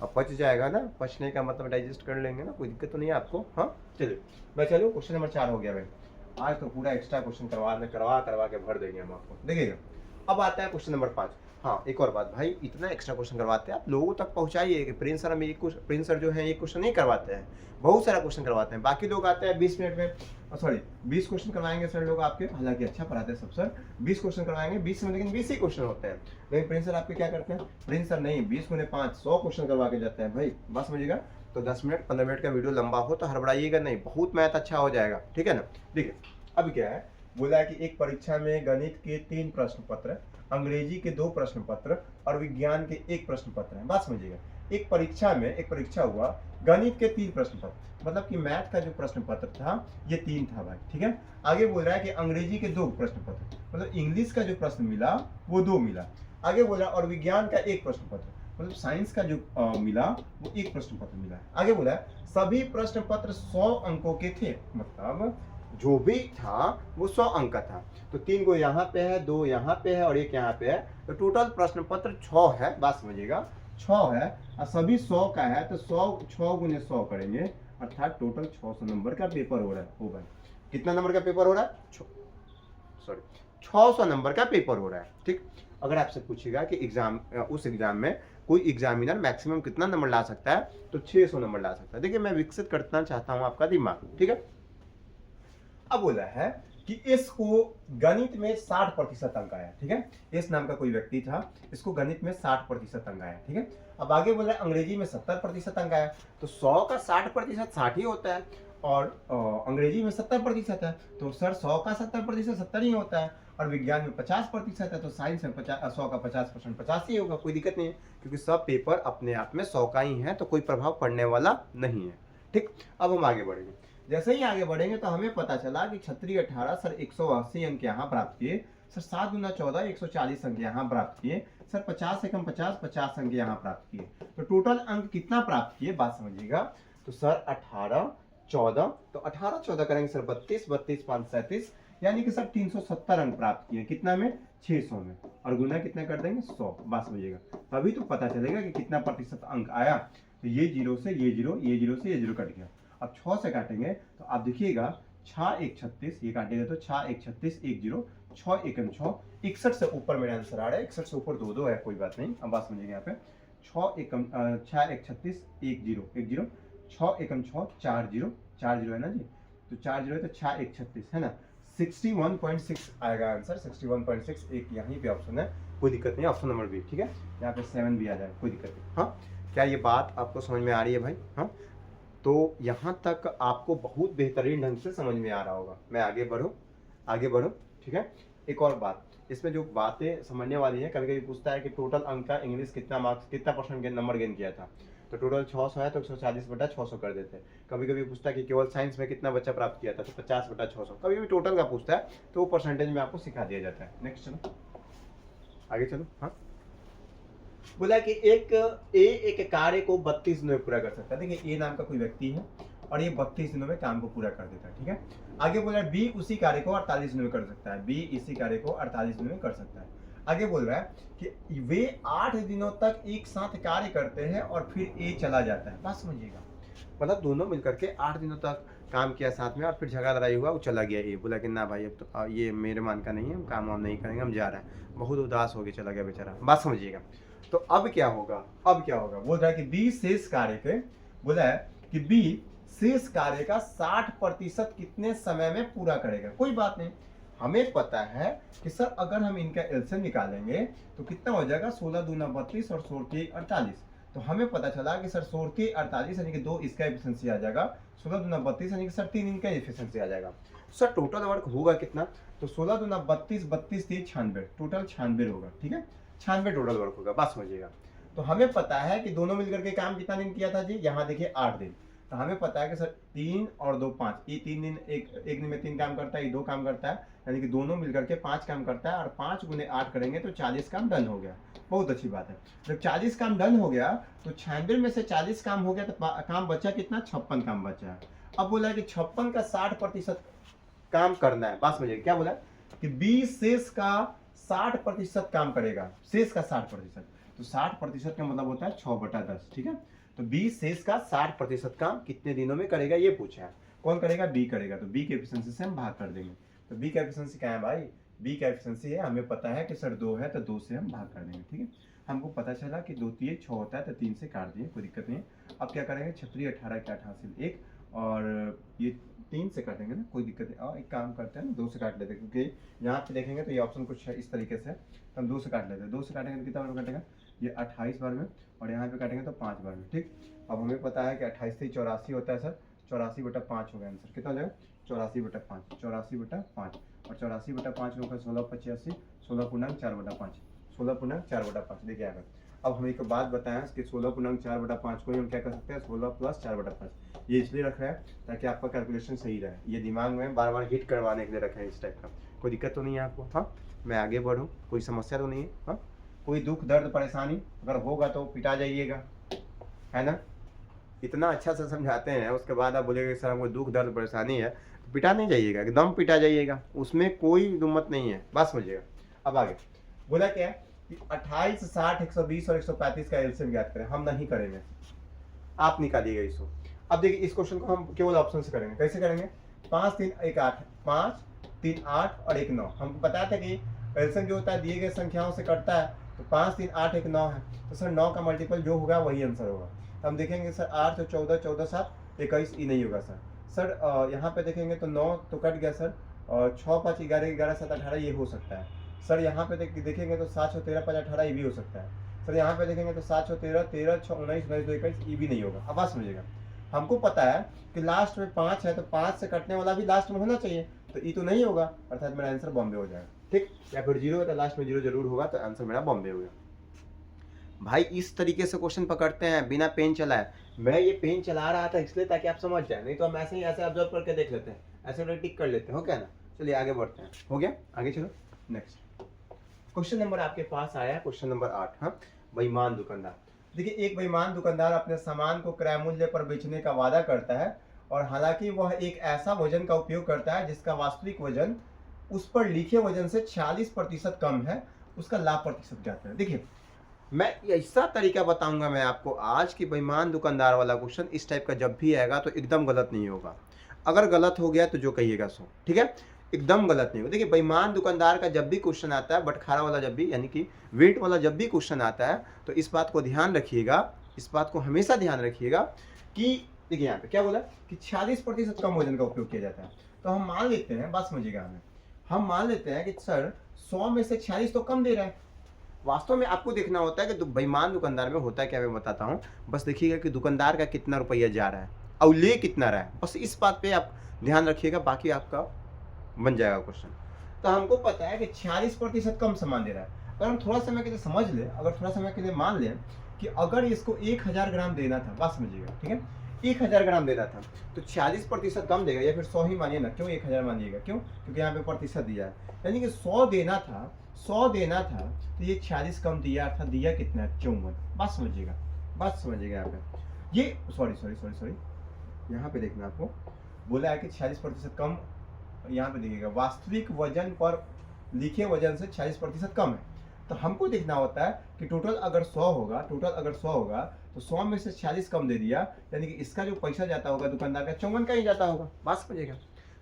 अब पच जाएगा ना, पचने का मतलब डाइजेस्ट कर लेंगे ना, कोई दिक्कत तो नहीं है आपको? हाँ चलिए, मैं चलो क्वेश्चन नंबर 4 हो गया भाई, आज तो पूरा एक्स्ट्रा क्वेश्चन करवा के भर देंगे हम आपको, देखिएगा। अब आता है क्वेश्चन नंबर 5। हाँ एक और बात भाई, इतना एक्स्ट्रा क्वेश्चन करवाते हैं आप लोगों तक पहुंचाइए कि प्रिंस सर जो है ये क्वेश्चन नहीं करवाते हैं, बहुत सारा क्वेश्चन करवाते हैं। बाकी लोग आते हैं 20 मिनट में, सॉरी 20 क्वेश्चन करवाएंगे सर लोग आपके, हालांकि अच्छा पढ़ाते हैं सब सर, 20 क्वेश्चन करवाएंगे 20 में, लेकिन 20 ही क्वेश्चन होते हैं। लेकिन प्रिंस सर आपके क्या करते हैं, प्रिंस सर नहीं 20 गुने 5 100 क्वेश्चन करवा के जाते हैं भाई, बस समझिएगा। तो 10 मिनट 15 मिनट का वीडियो लंबा हो तो हड़बड़ाइएगा नहीं, बहुत मैथ अच्छा हो जाएगा, ठीक है ना। देखिए अभी क्या है, बोला है कि एक परीक्षा में गणित के 3 प्रश्न पत्र, अंग्रेजी के 2 प्रश्न पत्र और विज्ञान के 1 प्रश्न पत्र है। बात समझिएगा, एक परीक्षा हुआ, गणित के 3 प्रश्न पत्र, मतलब कि मैथ का जो प्रश्न पत्र था ये 3 था भाई, ठीक है। आगे बोल रहा है कि अंग्रेजी के 2 प्रश्न पत्र, मतलब इंग्लिश का जो प्रश्न मिला वो 2 मिला। आगे बोल रहा है और विज्ञान का 1 प्रश्न पत्र, मतलब साइंस का जो मिला वो 1 प्रश्न पत्र मिला है। आगे बोला है सभी प्रश्न पत्र 100 अंकों के थे, मतलब जो भी था वो 100 अंक का था। तो 3 गो यहाँ पे है, 2 यहाँ पे है और 1 यहाँ पे है, तो टोटल प्रश्न पत्र 6 है, बात समझिएगा 6 है, और सभी 100 का है, तो 6 गुने 100 करेंगे, अर्थात टोटल 600 नंबर का पेपर हो रहा है। हो भाई कितना नंबर का पेपर हो रहा है, 600 नंबर का पेपर हो रहा है, ठीक। अगर आपसे पूछेगा कि उस एग्जाम में कोई एग्जामिनर मैक्सिमम कितना नंबर ला सकता है, तो 600 नंबर ला सकता है। देखिए मैं विकसित करना चाहता हूँ आपका दिमाग, ठीक है। अब बोला है कि इसको गणित में 60% अंक आया, ठीक है। इस नाम का कोई व्यक्ति था, इसको गणित में 60% अंक आया, ठीक है। अब आगे बोला अंग्रेजी में 70% अंक आया, तो 100 का 60% 60 ही होता है, और अंग्रेजी में 70% है, तो सर 100 का 70% 70 ही होता है, और विज्ञान में 50% है, तो साइंस में 100 का 50% 50 ही होगा, कोई दिक्कत नहीं है, क्योंकि सब पेपर अपने आप में 100 का ही है, तो कोई प्रभाव पड़ने वाला नहीं है, ठीक। अब हम आगे बढ़ेंगे। जैसे ही आगे बढ़ेंगे तो हमें पता चला कि क्षत्रिय 18 सर 180 अंक यहाँ प्राप्त किए, सर 7 गुना 14 140 अंक यहाँ प्राप्त किए, सर 50 एकम 50 50 अंक यहाँ प्राप्त किए। तो टोटल अंक कितना प्राप्त किए बात समझिएगा। तो सर 18 14, तो 18 14 करेंगे सर 32 32 5 37, यानी कि सर 370 अंक प्राप्त किए। कितना में? 600 में। और गुना कितना कर देंगे? 100। बात समझिएगा, तभी तो पता चलेगा कि कितना प्रतिशत अंक आया। तो ये जीरो से ये जीरो, ये जीरो से ये जीरो कट गया। अब 6 से काटेंगे तो आप देखिएगा 6 1 36, ये काटेंगे तो 6 1 36 1 जीरो, 6 एकम 6, 61 से ऊपर मेरा आंसर आ रहा है। 61 से ऊपर 2 2 है, कोई बात नहीं। अब बात समझिएगा यहाँ पे 6 एकम 6 1 36 1 जीरो 1 जीरो, 6 एकम 6 4 जीरो 4 जीरो है ना जी, तो 4 जीरो है तो 6 1 36 है ना, 61.6 आएगा आंसर। 61.6 एक यहीं पे ऑप्शन है, कोई दिक्कत नहीं। ऑप्शन नंबर बी, ठीक है, यहाँ पे 7 भी आ जाए, कोई दिक्कत नहीं। हाँ, क्या ये बात आपको समझ में आ रही है भाई? हाँ, तो यहाँ तक आपको बहुत बेहतरीन ढंग से समझ में आ रहा होगा। मैं आगे बढ़ूँ, ठीक है। एक और बात, इसमें जो बातें समझने वाली है, कभी कभी पूछता है कि टोटल अंक का इंग्लिश कितना मार्क्स, कितना परसेंट नंबर गेन किया था, तो टोटल 600 है तो 140/600 कर देते हैं। कभी कभी पूछता है कि केवल साइंस में कितना बच्चा प्राप्त किया था, तो 50/600। कभी कभी टोटल का पूछता है तो वो परसेंटेज में आपको सिखा दिया जाता है। नेक्स्ट चलो, आगे चलो। हाँ, बोला कि एक कार्य को 32 दिनों में पूरा कर सकता है। देखिए ए नाम का कोई व्यक्ति है और ये 32 दिनों में काम को पूरा कर देता है, ठीक है। आगे बोल रहा है बी उसी कार्य को 48 दिनों में कर सकता है, बी इसी कार्य को 48 दिनों में कर सकता है। आगे बोल रहा है कि वे 8 दिनों तक एक साथ कार्य करते हैं और फिर ए चला जाता है। बात समझिएगा, मतलब दोनों मिलकर के 8 दिनों तक काम किया साथ में और फिर झगड़ा लड़ाई हुआ, वो चला गया। ये बोला कि ना भाई अब तो ये मेरे मान का नहीं है, हम काम वाम नहीं करेंगे, हम जा रहे हैं। बहुत उदास हो गया, चला गया बेचारा। बात समझिएगा। तो अब क्या होगा, बोल रहा है कि बी शेष कार्य के, बोला है कि बी शेष कार्य का 60% कितने समय में पूरा करेगा। कोई बात नहीं, हमें पता है कि सर अगर हम इनका एलसीएम निकालेंगे तो कितना हो जाएगा, 16 दूना 32 और 16 के 48। तो हमें पता चला कि सर 16 के 48 यानी कि 2 इसका एफिशिएंसी आ जाएगा, 16 दूना 32 यानी कि सर 3 इनका एफिशिएंसी आ जाएगा। सर टोटल वर्क होगा कितना, तो 16 दूना 32 32 3 96, टोटल 96 होगा, ठीक है, 96 टोटल वर्क होगा। बात समझिएगा। तो हमें पता है कि दोनों मिलकर के काम कितना दिन किया था जी, यहाँ देखिए 8 दिन। तो हमें पता है कि सर 3 और 2 5, ये 3 दिन, एक दिन में 3 काम करता है, ये 2 काम करता है, यानी कि दोनों मिलकर के 5 काम करता है। और 5 गुने 8 करेंगे तो 40 काम डन हो गया। बहुत अच्छी बात है। जब 40 काम डन हो गया तो 96 में से 40 काम हो गया तो काम बचा कितना, 56 काम बचा है। अब बोला है कि 56 का 60% काम करना है। बात समझिए, क्या बोला कि 20 शेष का 60% काम करेगा, शेष का 60%, तो 60% का मतलब होता है 6/10, ठीक है। तो 20 शेष का 60% काम कितने दिनों में करेगा ये पूछा है। कौन करेगा, बी करेगा। तो बी के एफिशिएंसी से हम भाग कर देंगे। तो बी का एफिशिएंसी क्या है भाई, बी का एफिशिएंसी है, हमें पता है कि सर 2 है तो 2 से हम भाग कर देंगे, ठीक है। हमको पता चला कि 2 3 6 होता है तो 3 से काट दिए, कोई दिक्कत नहीं है। अब क्या करेंगे, क्षत्रिय 18 के 8 हासिल 1 और ये 3 से काटेंगे ना, कोई दिक्कत नहीं। और एक काम करते हैं ना, 2 से काट लेते हैं, क्योंकि यहाँ पे देखेंगे तो ये ऑप्शन कुछ इस तरीके से, तो हम 2 से काट लेते हैं। 2 से काटेंगे तो कितना बार कटेगा, ये 28 बार में, और यहाँ पे काटेंगे तो 5 बार में, ठीक। अब हमें पता है कि 28 से 84 होता है सर, 84/5 हो गया आंसर। कितना हो जाएगा, 84/5, 84/5, और 84/5 होगा 16/85, 16 पूर्णांक 4/5, देखिए आएगा। अब हम एक बात बताएं कि 16 पूर्णांक 4/5 को हम क्या कर सकते हैं, 16 + 4/5। ये इसलिए रख रहा है ताकि आपका कैलकुलेशन सही रहे, ये दिमाग में बार बार हिट करवाने के लिए रखा है इस टाइप का। कोई दिक्कत तो नहीं है आपको? हाँ, मैं आगे बढ़ूँ, कोई समस्या तो नहीं है? हाँ, कोई दुख दर्द परेशानी अगर होगा तो पिटा जाइएगा, है ना। इतना अच्छा से समझाते हैं, उसके बाद आप बोलेंगे सर हमको दुख दर्द परेशानी है, तो पिटा नहीं जाइएगा, एकदम पिटा जाइएगा, उसमें कोई दुम्मत नहीं है। बात समझिएगा। अब आगे बोला क्या कि 28 60 120 और 135 का एलसीएम ज्ञात करें। हम नहीं करेंगे, आप निकालिएगा इसको। अब देखिए इस क्वेश्चन को हम केवल ऑप्शन से करेंगे। कैसे करेंगे, 5 3 1 8, 5 3 8 और 1 9। हमको पता था कि एलसीएम जो होता है दिए गए संख्याओं से कटता है, तो 5 3 8 1 9 है, तो सर 9 का मल्टीपल जो होगा वही आंसर होगा। तो हम देखेंगे सर 8 तो 14 14 7 21, ये नहीं होगा सर। सर यहाँ पे देखेंगे तो 9 तो कट गया सर, और 6 5 11 11 7 18 ये हो सकता है। सर यहाँ पे देखेंगे तो 7 6 13 5 18 ये भी हो सकता है। सर यहाँ पे देखेंगे तो 7 6 13 13 6 19 19 2 21 ये भी नहीं होगा। अब बात समझिएगा, हमको पता है कि लास्ट में 5 है तो 5 से कटने वाला भी लास्ट में होना चाहिए, तो ये तो नहीं होगा, अर्थात मेरा आंसर बॉम्बे हो जाएगा, ठीक। या फिर 0 है तो लास्ट में 0 जरूर होगा, तो आंसर मेरा बॉम्बे होगा। भाई इस तरीके से क्वेश्चन पकड़ते हैं बिना पेन चलाए, मैं ये पेन चला रहा था इसलिए ताकि आप समझ जाए, नहीं तो हम ऐसे ही ऐसे ऑब्जर्व करके देख लेते हैं, ऐसे टिक कर लेते हैं, हो क्या ना। चलिए आगे बढ़ते हैं, हो गया, आगे चलो नेक्स्ट क्वेश्चन नंबर आपके पास आया, क्वेश्चन नंबर 8। हाँ, बेईमान दुकानदार। देखिए, एक बेईमान दुकानदार अपने सामान को क्रय मूल्य पर बेचने का वादा करता है, और हालांकि वह एक ऐसा वजन का उपयोग करता है जिसका वास्तविक वजन उस पर लिखे वजन से 40% कम है, उसका लाभ प्रतिशत ज्ञात है। देखिए, मैं ऐसा तरीका बताऊंगा मैं आपको आज की बेईमान दुकानदार वाला क्वेश्चन इस टाइप का जब भी आएगा तो एकदम गलत नहीं होगा। अगर गलत हो गया तो जो कहिएगा सो, ठीक है, एकदम गलत नहीं होगा। देखिए, बेईमान दुकानदार का जब भी क्वेश्चन आता है, बटखारा वाला जब भी, यानी कि वेट वाला जब भी क्वेश्चन आता है, तो इस बात को ध्यान रखिएगा, इस बात को हमेशा ध्यान रखिएगा कि देखिए यहाँ पे क्या बोला कि 40% कम वजन का उपयोग किया जाता है। तो हम मान लेते हैं, बात समझिएगा, हम मान लेते हैं कि सर 100 में से 46 तो कम दे रहा है। वास्तव में आपको देखना होता है कि बेईमान दुकानदार में होता है क्या, मैं बताता हूँ। बस देखिएगा कि दुकानदार का कितना रुपया जा रहा है और ले कितना रहा है, बस इस बात पे आप ध्यान रखिएगा, बाकी आपका बन जाएगा क्वेश्चन। तो हमको पता है कि 40% कम सामान दे रहा है। अगर हम थोड़ा समय के लिए समझ ले, अगर थोड़ा समय के लिए मान लें कि अगर इसको 1000 ग्राम देना था, बात समझिएगा, ठीक है, 1000 ग्राम देना था, तो 40% कम देगा, या फिर 100 ही मानिए ना, क्यों 1000 मानिएगा, क्यों, क्योंकि यहाँ पे प्रतिशत दिया है, यानी कि 100 देना था, 100 देना था, तो ये 40 कम दिया, अर्थात दिया कितना है, 54। बात समझिएगा, बात समझिएगा यहाँ पे, ये सॉरी यहाँ पे देखना, आपको बोला है कि 40% कम, यहाँ पे देखिएगा वास्तविक वजन पर लिखे वजन से 40% कम है। तो हमको देखना होता है कि टोटल अगर 100 होगा, तो 100 में से 40 कम दे दिया, यानी कि इसका जो पैसा जाता होगा दुकानदार का 54 का ही जाता होगा। बात समझिएगा,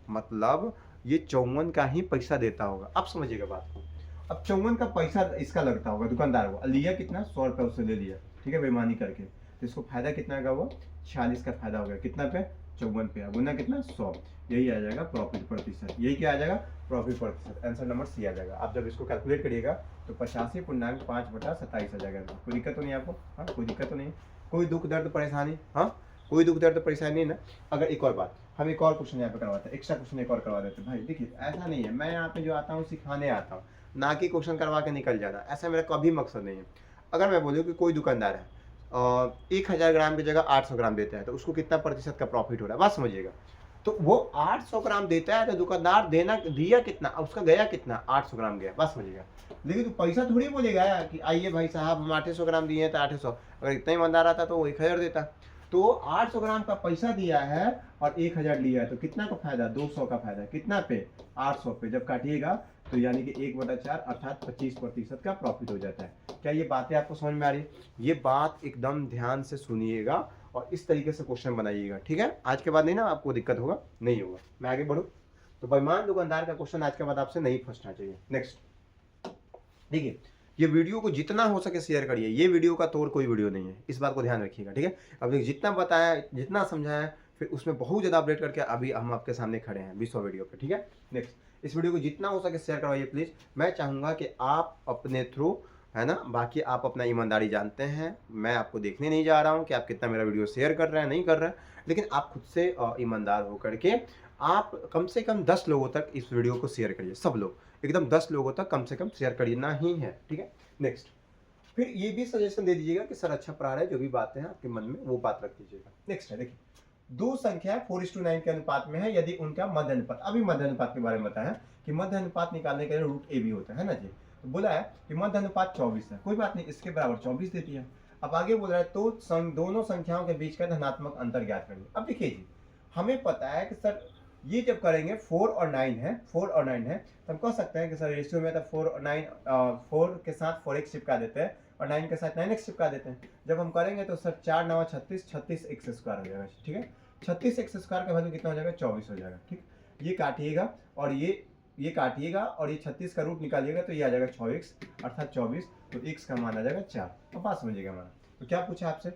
मतलब ये 54 का ही पैसा देता होगा। अब समझिएगा बात को, अब 54 का पैसा इसका लगता होगा दुकानदार को, लिया कितना, 100 रुपये उससे ले लिया, ठीक है, बेईमानी करके, तो इसको फायदा कितना का हुआ, 46 का फायदा हो गया, कितना पे, 54 पे, गुना कितना, 100, यही आ जाएगा प्रॉफिट प्रतिशत, यही क्या आ जाएगा, प्रॉफिट प्रतिशत। आंसर नंबर सी आ जाएगा। आप जब इसको कैलकुलेट करिएगा तो 85.5/27 आ जाएगा। कोई दिक्कत तो नहीं आपको, हाँ, कोई दिक्कत तो नहीं, कोई दुख दर्द परेशानी, हाँ, कोई दुख दर्द परेशानी नहीं ना। अगर एक और बात, हम एक और क्वेश्चन यहाँ पे करवाते हैं, एक्स्ट्रा क्वेश्चन एक और करवा देते हैं। भाई देखिए, ऐसा नहीं है, मैं यहाँ पे जो आता हूँ सिखाने आता हूँ, ना कि क्वेश्चन करवा के निकल जाना, ऐसा मेरा कभी मकसद नहीं है। अगर मैं बोलूँ कि कोई दुकानदार है 1000 ग्राम की जगह 800 ग्राम देता है, तो उसको कितना प्रतिशत का प्रॉफिट हो रहा है, बात समझिएगा। तो वो 800 ग्राम देता है, तो दुकानदार दिया कितना, उसका गया कितना, 800 ग्राम गया, बात समझिएगा। लेकिन तो पैसा थोड़ी बोलेगा कि आइए भाई साहब हम 800 ग्राम दिए तो 800, अगर इतना ईमानदार आता तो वो 1000 देता। तो 800 ग्राम का पैसा दिया है और 1000 लिया है, तो कितना का फायदा, 200 का फायदा, कितना पे, 800 पे, जब काटिएगा तो यानी कि 1/4 अर्थात 25% का प्रॉफिट हो जाता है। क्या ये बातें आपको समझ में आ रही है? ये बात एकदम ध्यान से सुनिएगा और इस तरीके से क्वेश्चन बनाइएगा, ठीक है। आज के बाद नहीं ना आपको दिक्कत होगा, नहीं होगा। मैं आगे बढ़ूँ तो बेईमान दुकानदार का क्वेश्चन आज के बाद आपसे नहीं फंसना चाहिए। नेक्स्ट देखिए, ये वीडियो को जितना हो सके शेयर करिए, ये वीडियो का तौर कोई वीडियो नहीं है, इस बात को ध्यान रखिएगा, ठीक है। अब देखिए, जितना बताया, जितना समझाया, फिर उसमें बहुत ज़्यादा अपडेट करके अभी हम आपके सामने खड़े हैं 20 वीडियो पे, ठीक है। नेक्स्ट, इस वीडियो को जितना हो सके शेयर करवाइए प्लीज़। मैं चाहूँगा कि आप अपने थ्रू, है ना, बाकी आप अपना ईमानदारी जानते हैं, मैं आपको देखने नहीं जा रहा हूँ कि आप कितना मेरा वीडियो शेयर कर रहे हैं, नहीं कर रहे हैं, लेकिन आप खुद से ईमानदार होकर के आप कम से कम 10 लोगों तक इस वीडियो को शेयर करिए, सब लोग एकदम 10 लोगों तक कम से कम शेयर करना ही है, ठीक है। नेक्स्ट, फिर ये भी सजेशन दे दीजिएगा कि सर अच्छा पढ़ा रहे हैं, जो भी बातें हैं आपके मन में वो बात रख दीजिएगा। नेक्स्ट है, देखिए, दो संख्या 4:9 के अनुपात में है, यदि उनका मध्य अनुपात, अभी मध्य अनुपात के बारे में बताया कि मध्य अनुपात निकालने के लिए रूट ए भी होता है ना जी। तो बोला है कि मध्य अनुपात 24 है, कोई बात नहीं, इसके बराबर 24 दे दिया। अब आगे बोल रहा है तो दोनों संख्याओं के बीच का धनात्मक अंतर ज्ञात करिए। अब देखिए जी, हमें पता है कि सर ये जब करेंगे 4 और 9 है, 4 और 9 है, तो हम कह सकते हैं कि सर रेशियो में तो 4 और 9, 4 के साथ 4x चिपका देते हैं और 9 के साथ 9x चिपका देते हैं। जब हम करेंगे तो सर 4 9 36, 36x² हो जाएगा, ठीक है। 36x² का वैल्यू कितना हो जाएगा, 24 हो जाएगा, ठीक। ये काटिएगा और ये काटिएगा और ये 36 का रूट निकालिएगा तो ये आ जाएगा 6x अर्थात 24, तो x का मान आ जाएगा 4। अब बात समझिएगा हमारा, तो क्या पूछा आपसे,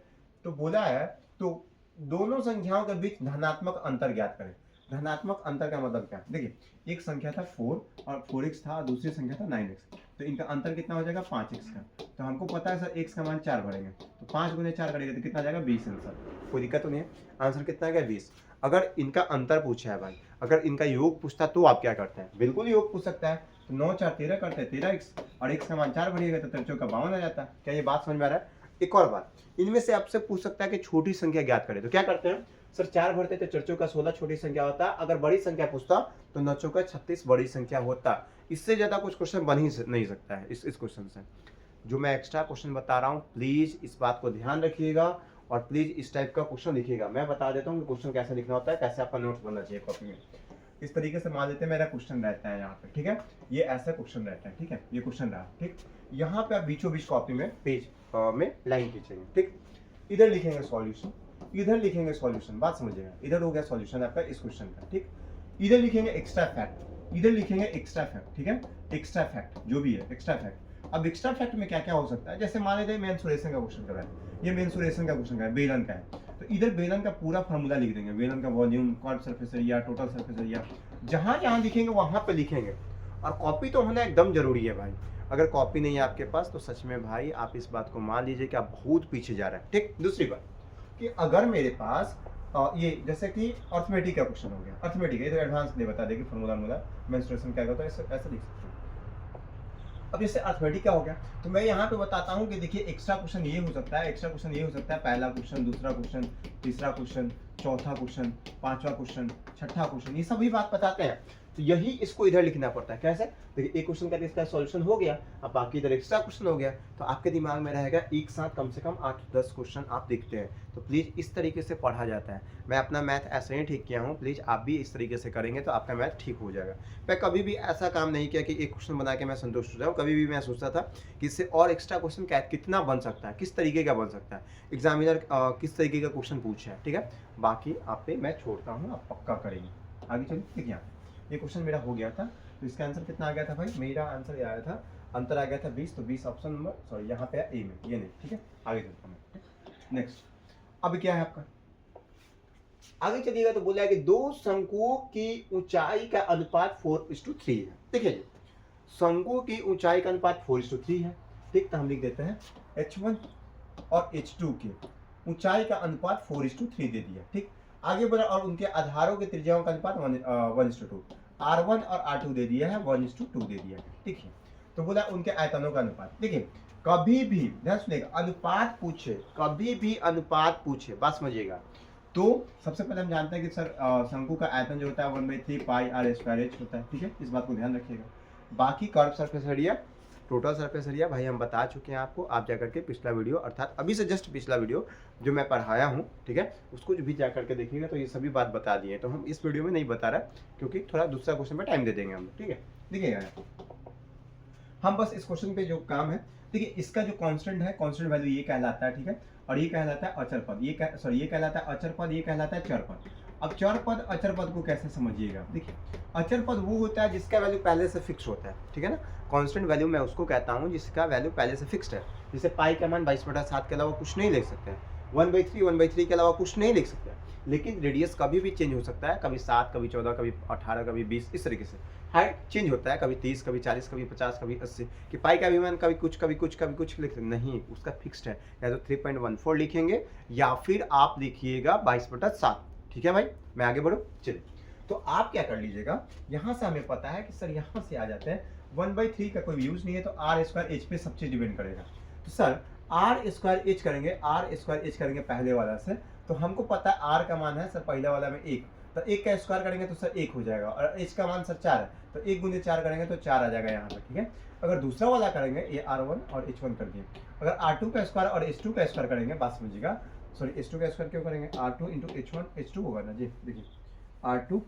तो बोला है तो दोनों संख्याओं के बीच धनात्मक अंतर ज्ञात करें। धनात्मक अंतर का मतलब क्या, देखिए, एक संख्या था 4 और 4x था और दूसरी संख्या था 9x, तो इनका अंतर कितना हो जाएगा, 5x का। तो हमको पता है सर x का मान 4 भरेंगे, तो 5 गुने 4 करेंगे तो कितना जाएगा, 20 आंसर। कोई दिक्कत तो नहीं है, आंसर कितना आएगा, 20। अगर इनका अंतर पूछा है भाई, अगर इनका योग पूछता तो आप क्या करते हैं, बिल्कुल योग पूछ सकता है, तो 9 4 13 करते हैं 13x और x का मान 4 भरिएगा तो 13 चौका 52 आ जाता है। क्या ये बात समझ में आ रहा है? एक और बात, इनमें से आपसे पूछ सकता है कि छोटी संख्या ज्ञात करें, तो क्या करते हैं सर, 4 भरते थे, 4 चौका 16 छोटी संख्या होता। अगर बड़ी संख्या पूछता तो 9 चौका 36 बड़ी संख्या होता। इससे ज्यादा कुछ क्वेश्चन बन ही नहीं सकता है इस क्वेश्चन से। जो मैं एक्स्ट्रा क्वेश्चन बता रहा हूँ, प्लीज इस बात को ध्यान रखिएगा और प्लीज इस टाइप का क्वेश्चन लिखिएगा। मैं बता देता हूँ कि क्वेश्चन कैसे लिखना होता है, कैसे आपका नोट्स बनना चाहिए कॉपी में। इस तरीके से मान लेते हैं मेरा क्वेश्चन रहता है यहाँ पे, ठीक है, ये ऐसा क्वेश्चन रहता है, ठीक है, ये क्वेश्चन रहा, ठीक। यहाँ पे आप बीचों बीच कॉपी में पेज में लाइन खींचेंगे, ठीक। इधर लिखेंगे सॉल्यूशन, इधर लिखेंगे सॉल्यूशन, बात समझिएगा, इधर हो गया सॉल्यूशन आपका इस क्वेश्चन का, ठीक। इधर लिखेंगे एक्स्ट्रा फैक्ट, इधर लिखेंगे एक्स्ट्रा फैक्ट, ठीक है, एक्स्ट्रा फैक्ट जो भी है एक्स्ट्रा फैक्ट। अब एक्स्ट्रा फैक्ट में क्या क्या हो सकता है, जैसे मान लीजिए मेंसुरेशन का क्वेश्चन कर रहा है, ये मेंसुरेशन का क्वेश्चन है, बेलन का है, तो इधर बेलन का पूरा फॉर्मूला लिख देंगे, बेलन का volume, curve surface area, total surface area, जहां जहां लिखेंगे वहां पे लिखेंगे। और कॉपी तो होना एकदम जरूरी है भाई। अगर कॉपी नहीं है आपके पास तो सच में भाई आप इस बात को मान लीजिए कि आप बहुत पीछे जा रहे हैं, ठीक। दूसरी बात कि अगर मेरे पास ये जैसे कि अर्थमेटिक का क्वेश्चन हो गया, अर्थमेटिक ये तो एडवांस नहीं बता देगी, फॉर्मूला मेंस्ट्रुएशन क्या होता है, ऐसा लिख सकते हैं। अब जैसे अर्थमेटिक का हो गया तो मैं यहाँ पे बताता हूँ कि देखिए एक्स्ट्रा क्वेश्चन ये हो सकता है, एक्स्ट्रा क्वेश्चन ये हो सकता है, पहला क्वेश्चन, दूसरा क्वेश्चन, तीसरा क्वेश्चन, चौथा क्वेश्चन, पांचवा क्वेश्चन, छठा क्वेश्चन, ये सभी बात बताते हैं। तो यही इसको इधर लिखना पड़ता है। कैसे, देखिए एक क्वेश्चन का इसका सॉल्यूशन हो गया, अब बाकी इधर एक्स्ट्रा क्वेश्चन हो गया, तो आपके दिमाग में रहेगा एक साथ कम से कम 8-10 क्वेश्चन आप देखते हैं। तो प्लीज इस तरीके से पढ़ा जाता है। मैं अपना मैथ ऐसे ही ठीक किया हूँ, प्लीज आप भी इस तरीके से करेंगे तो आपका मैथ ठीक हो जाएगा। मैं कभी भी ऐसा काम नहीं किया कि एक क्वेश्चन बना के मैं संतुष्ट हो जाऊँ। कभी भी मैं सोचता था कि इससे और एक्स्ट्रा क्वेश्चन कितना बन सकता है, किस तरीके का बन सकता है, एग्जामिनर किस तरीके का क्वेश्चन पूछे है, ठीक है। बाकी आप पे मैं छोड़ता हूँ, आप पक्का करेंगे। आगे चलिए, ठीक है, ये क्वेश्चन मेरा हो गया था, तो इसका आंसर कितना आ गया था भाई, मेरा आंसर ये आया था, अंतर आ गया था 20, तो 20 ऑप्शन नंबर, सॉरी यहाँ पे है ए में, ये नहीं, ठीक है। आगे चलता हूँ, नेक्स्ट। अब क्या है आपका, आगे चलिएगा तो बोला है कि दो शंकुओं की ऊंचाई का अनुपात 4:3 है। देखिए जी, शंकुओं की ऊंचाई का अनुपात 4:3 है, ठीक। तो हम लिख देते हैं H1 और H2 की ऊंचाई का अनुपात 4:3 दे दिया, ठीक। आगे बढ़ा और उनके आधारों के त्रिज्याओं का अनुपात 1:2, R1 और R2 दे दिया है, 1:2 दे दिया है, ठीक है। तो बोला उनके आयतनों का अनुपात। देखिए कभी भी ध्यान सुनिएगा, अनुपात पूछे, कभी भी अनुपात पूछे, बात समझिएगा, तो सबसे पहले हम जानते हैं कि सर शंकु का आयतन जो होता है 1/3 पाई r स्क्वायर h होता है, ठीक है। इस बात को ध्यान रखिएगा। बाकी curve surface area, total surface area भाई हम बता चुके हैं आपको, आप जाकर के पिछला वीडियो अर्थात अभी से जस्ट पिछला वीडियो जो मैं पढ़ाया हूँ, ठीक है, उसको भी जा करके देखिएगा तो ये सभी बात बता दिए। तो हम इस वीडियो में नहीं बता रहा क्योंकि थोड़ा दूसरा क्वेश्चन पे टाइम दे देंगे हम, ठीक है। देखिएगा हम बस इस क्वेश्चन पे जो काम है, देखिए इसका जो कांस्टेंट है, कांस्टेंट वैल्यू ये कहलाता है, ठीक है। और ये कहलाता है अचर पद, ये कहलाता है अचर पद, ये कहलाता है चर पद। अब चर पद अचर पद को कैसे समझिएगा, देखिए अचर पद वो होता है जिसका वैल्यू पहले से फिक्स होता है, ठीक है ना। कांस्टेंट वैल्यू मैं उसको कहता हूँ जिसका वैल्यू पहले से फिक्स्ड है। जैसे पाई का मान 22/7 के अलावा कुछ नहीं लिख सकते हैं, 1/3 के अलावा कुछ नहीं लिख सकते हैं। लेकिन रेडियस कभी भी चेंज हो सकता है, कभी 7, कभी 14, कभी 18, कभी 20, इस तरीके से हाइट चेंज होता है, कभी 30, कभी 40, कभी 50, कभी 80। कि पाई का भी मान कभी कुछ लिख नहीं, उसका फिक्स्ड है। या तो 3.14 लिखेंगे या फिर आप लिखिएगा 22/7, ठीक है भाई। मैं आगे बढ़ूँ, चलिए। तो आप क्या कर लीजिएगा, यहाँ से हमें पता है कि सर यहाँ से आ जाते हैं 1/3 का कोई यूज नहीं है, तो r² h पे सब चीज डिपेंड करेगा। तो सर r² h करेंगे पहले वाला से, तो हमको पता है r का मान है सर पहले वाला में 1, तो 1 का स्क्वायर करेंगे तो सर 1 हो जाएगा, और h का मान सर 4 है, तो 1 × 4 करेंगे तो 4 आ जाएगा यहाँ पर, ठीक है। अगर दूसरा वाला करेंगे, ये R1 और H1 कर दिए, अगर R2 का स्क्वायर और H2 का स्क्वायर करेंगे, बात समझिएगा, सॉरी H2 का स्क्वायर क्यों करेंगे, R2 × H1, H2 होगा ना जी, देखिए R2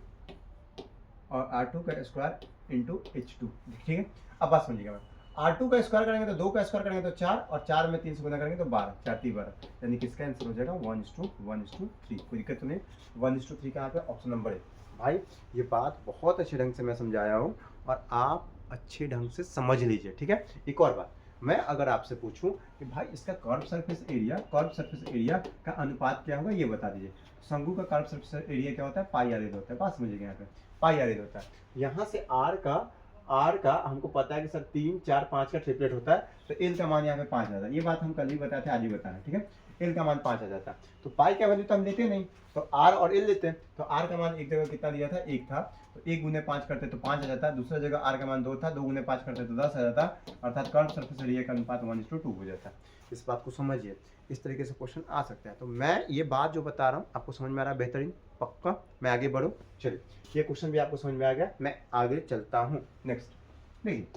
और R2 का स्क्वायर × H2, ठीक है। अब बात समझिएगा, R2 का स्क्वायर करेंगे तो 2 का स्क्वायर करेंगे तो 4, और 4 में 3 से गुना करेंगे तो 12, 4 3 12, यानी कि इसका आंसर हो जाएगा 1:3। कोई दिक्कत तो नहीं, 1:3 कहाँ पे, ऑप्शन नंबर 1। भाई ये बात बहुत अच्छे ढंग से मैं समझाया हूँ और आप अच्छे ढंग से समझ लीजिए, ठीक है। एक और बात, मैं अगर आपसे पूछूं कि भाई इसका कर्व सरफेस एरिया का अनुपात क्या होगा, ये बता दीजिए। शंकु का कर्व सरफेस एरिया क्या होता है, पाई r होता है, बात समझिएगा, यहाँ पे पाई r होता है। यहाँ से r का हमको पता है कि सर 3 4 5 का ट्रिपलेट होता है, तो l का मान यहाँ पे 5 आता है। ये बात हम कल ही बताए थे, आज ही बताना, ठीक है। एल का मान 5 आ जाता। तो पाई का वैल्यू तो हम लेते नहीं, तो आर और एल लेते हैं। तो आर का मान एक जगह कितना दिया था, 1 था, तो 1 गुने 5 करते तो 5 आ जाता। दूसरा जगह आर का मान 2 था, 2 गुने 5 करते तो 10 आ जाता, अर्थात कर्व सरफेस एरिया का अनुपात 1:2 हो जाता। इस बात को समझिए, इस तरीके से क्वेश्चन आ सकता है। तो मैं ये बात जो बता रहा हूँ आपको समझ में आ रहा है, बेहतरीन, पक्का। मैं आगे बढ़ूँ, चलिए ये क्वेश्चन भी आपको समझ में आ गया, मैं आगे चलता हूँ। नेक्स्ट देखिए,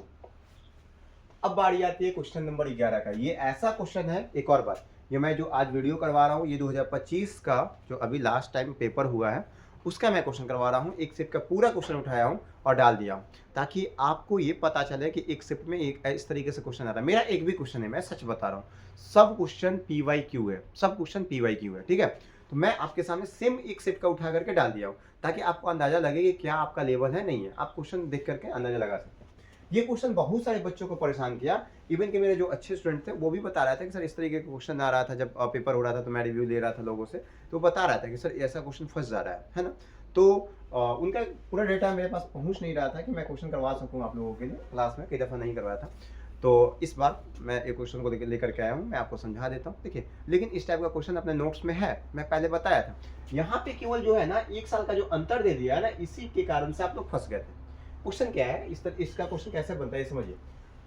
अब बारी आती है क्वेश्चन नंबर 11 का। ये ऐसा क्वेश्चन है, एक और बात, ये मैं जो आज वीडियो करवा रहा हूँ ये 2025 का जो अभी लास्ट टाइम पेपर हुआ है उसका मैं क्वेश्चन करवा रहा हूँ। एक शिफ्ट का पूरा क्वेश्चन उठाया हूँ और डाल दिया हूँ, ताकि आपको ये पता चले कि एक शिफ्ट में एक इस तरीके से क्वेश्चन आता है। मेरा एक भी क्वेश्चन है, मैं सच बता रहा हूँ, सब क्वेश्चन PYQ है, सब क्वेश्चन PYQ है, ठीक है। तो मैं आपके सामने सेम एक शिफ्ट का उठा करके डाल दिया हूँ, ताकि आपको अंदाजा लगे कि क्या आपका लेवल है, नहीं है। आप क्वेश्चन देख करके अंदाजा लगा सकते हैं। ये क्वेश्चन बहुत सारे बच्चों को परेशान किया, इवन कि मेरे जो अच्छे स्टूडेंट थे वो भी बता रहा था कि सर इस तरीके का क्वेश्चन आ रहा था, जब पेपर हो रहा था तो मैं रिव्यू ले रहा था लोगों से, तो बता रहा था कि सर ऐसा क्वेश्चन फंस जा रहा है ना। तो उनका पूरा डेटा मेरे पास पहुंच नहीं रहा था कि मैं क्वेश्चन करवा सकूं आप लोगों के लिए। क्लास में कई दफ़ा नहीं करवाया था, तो इस बार मैं एक क्वेश्चन को लेकर के आया हूँ, मैं आपको समझा देता हूँ। देखिए, लेकिन इस टाइप का क्वेश्चन अपने नोट्स में है, मैं पहले बताया था। यहाँ पे केवल जो है ना 1 साल का जो अंतर दे दिया है ना, इसी के कारण से आप लोग फंस गए थे। क्वेश्चन क्या है, इसका क्वेश्चन कैसे बनता है समझिए।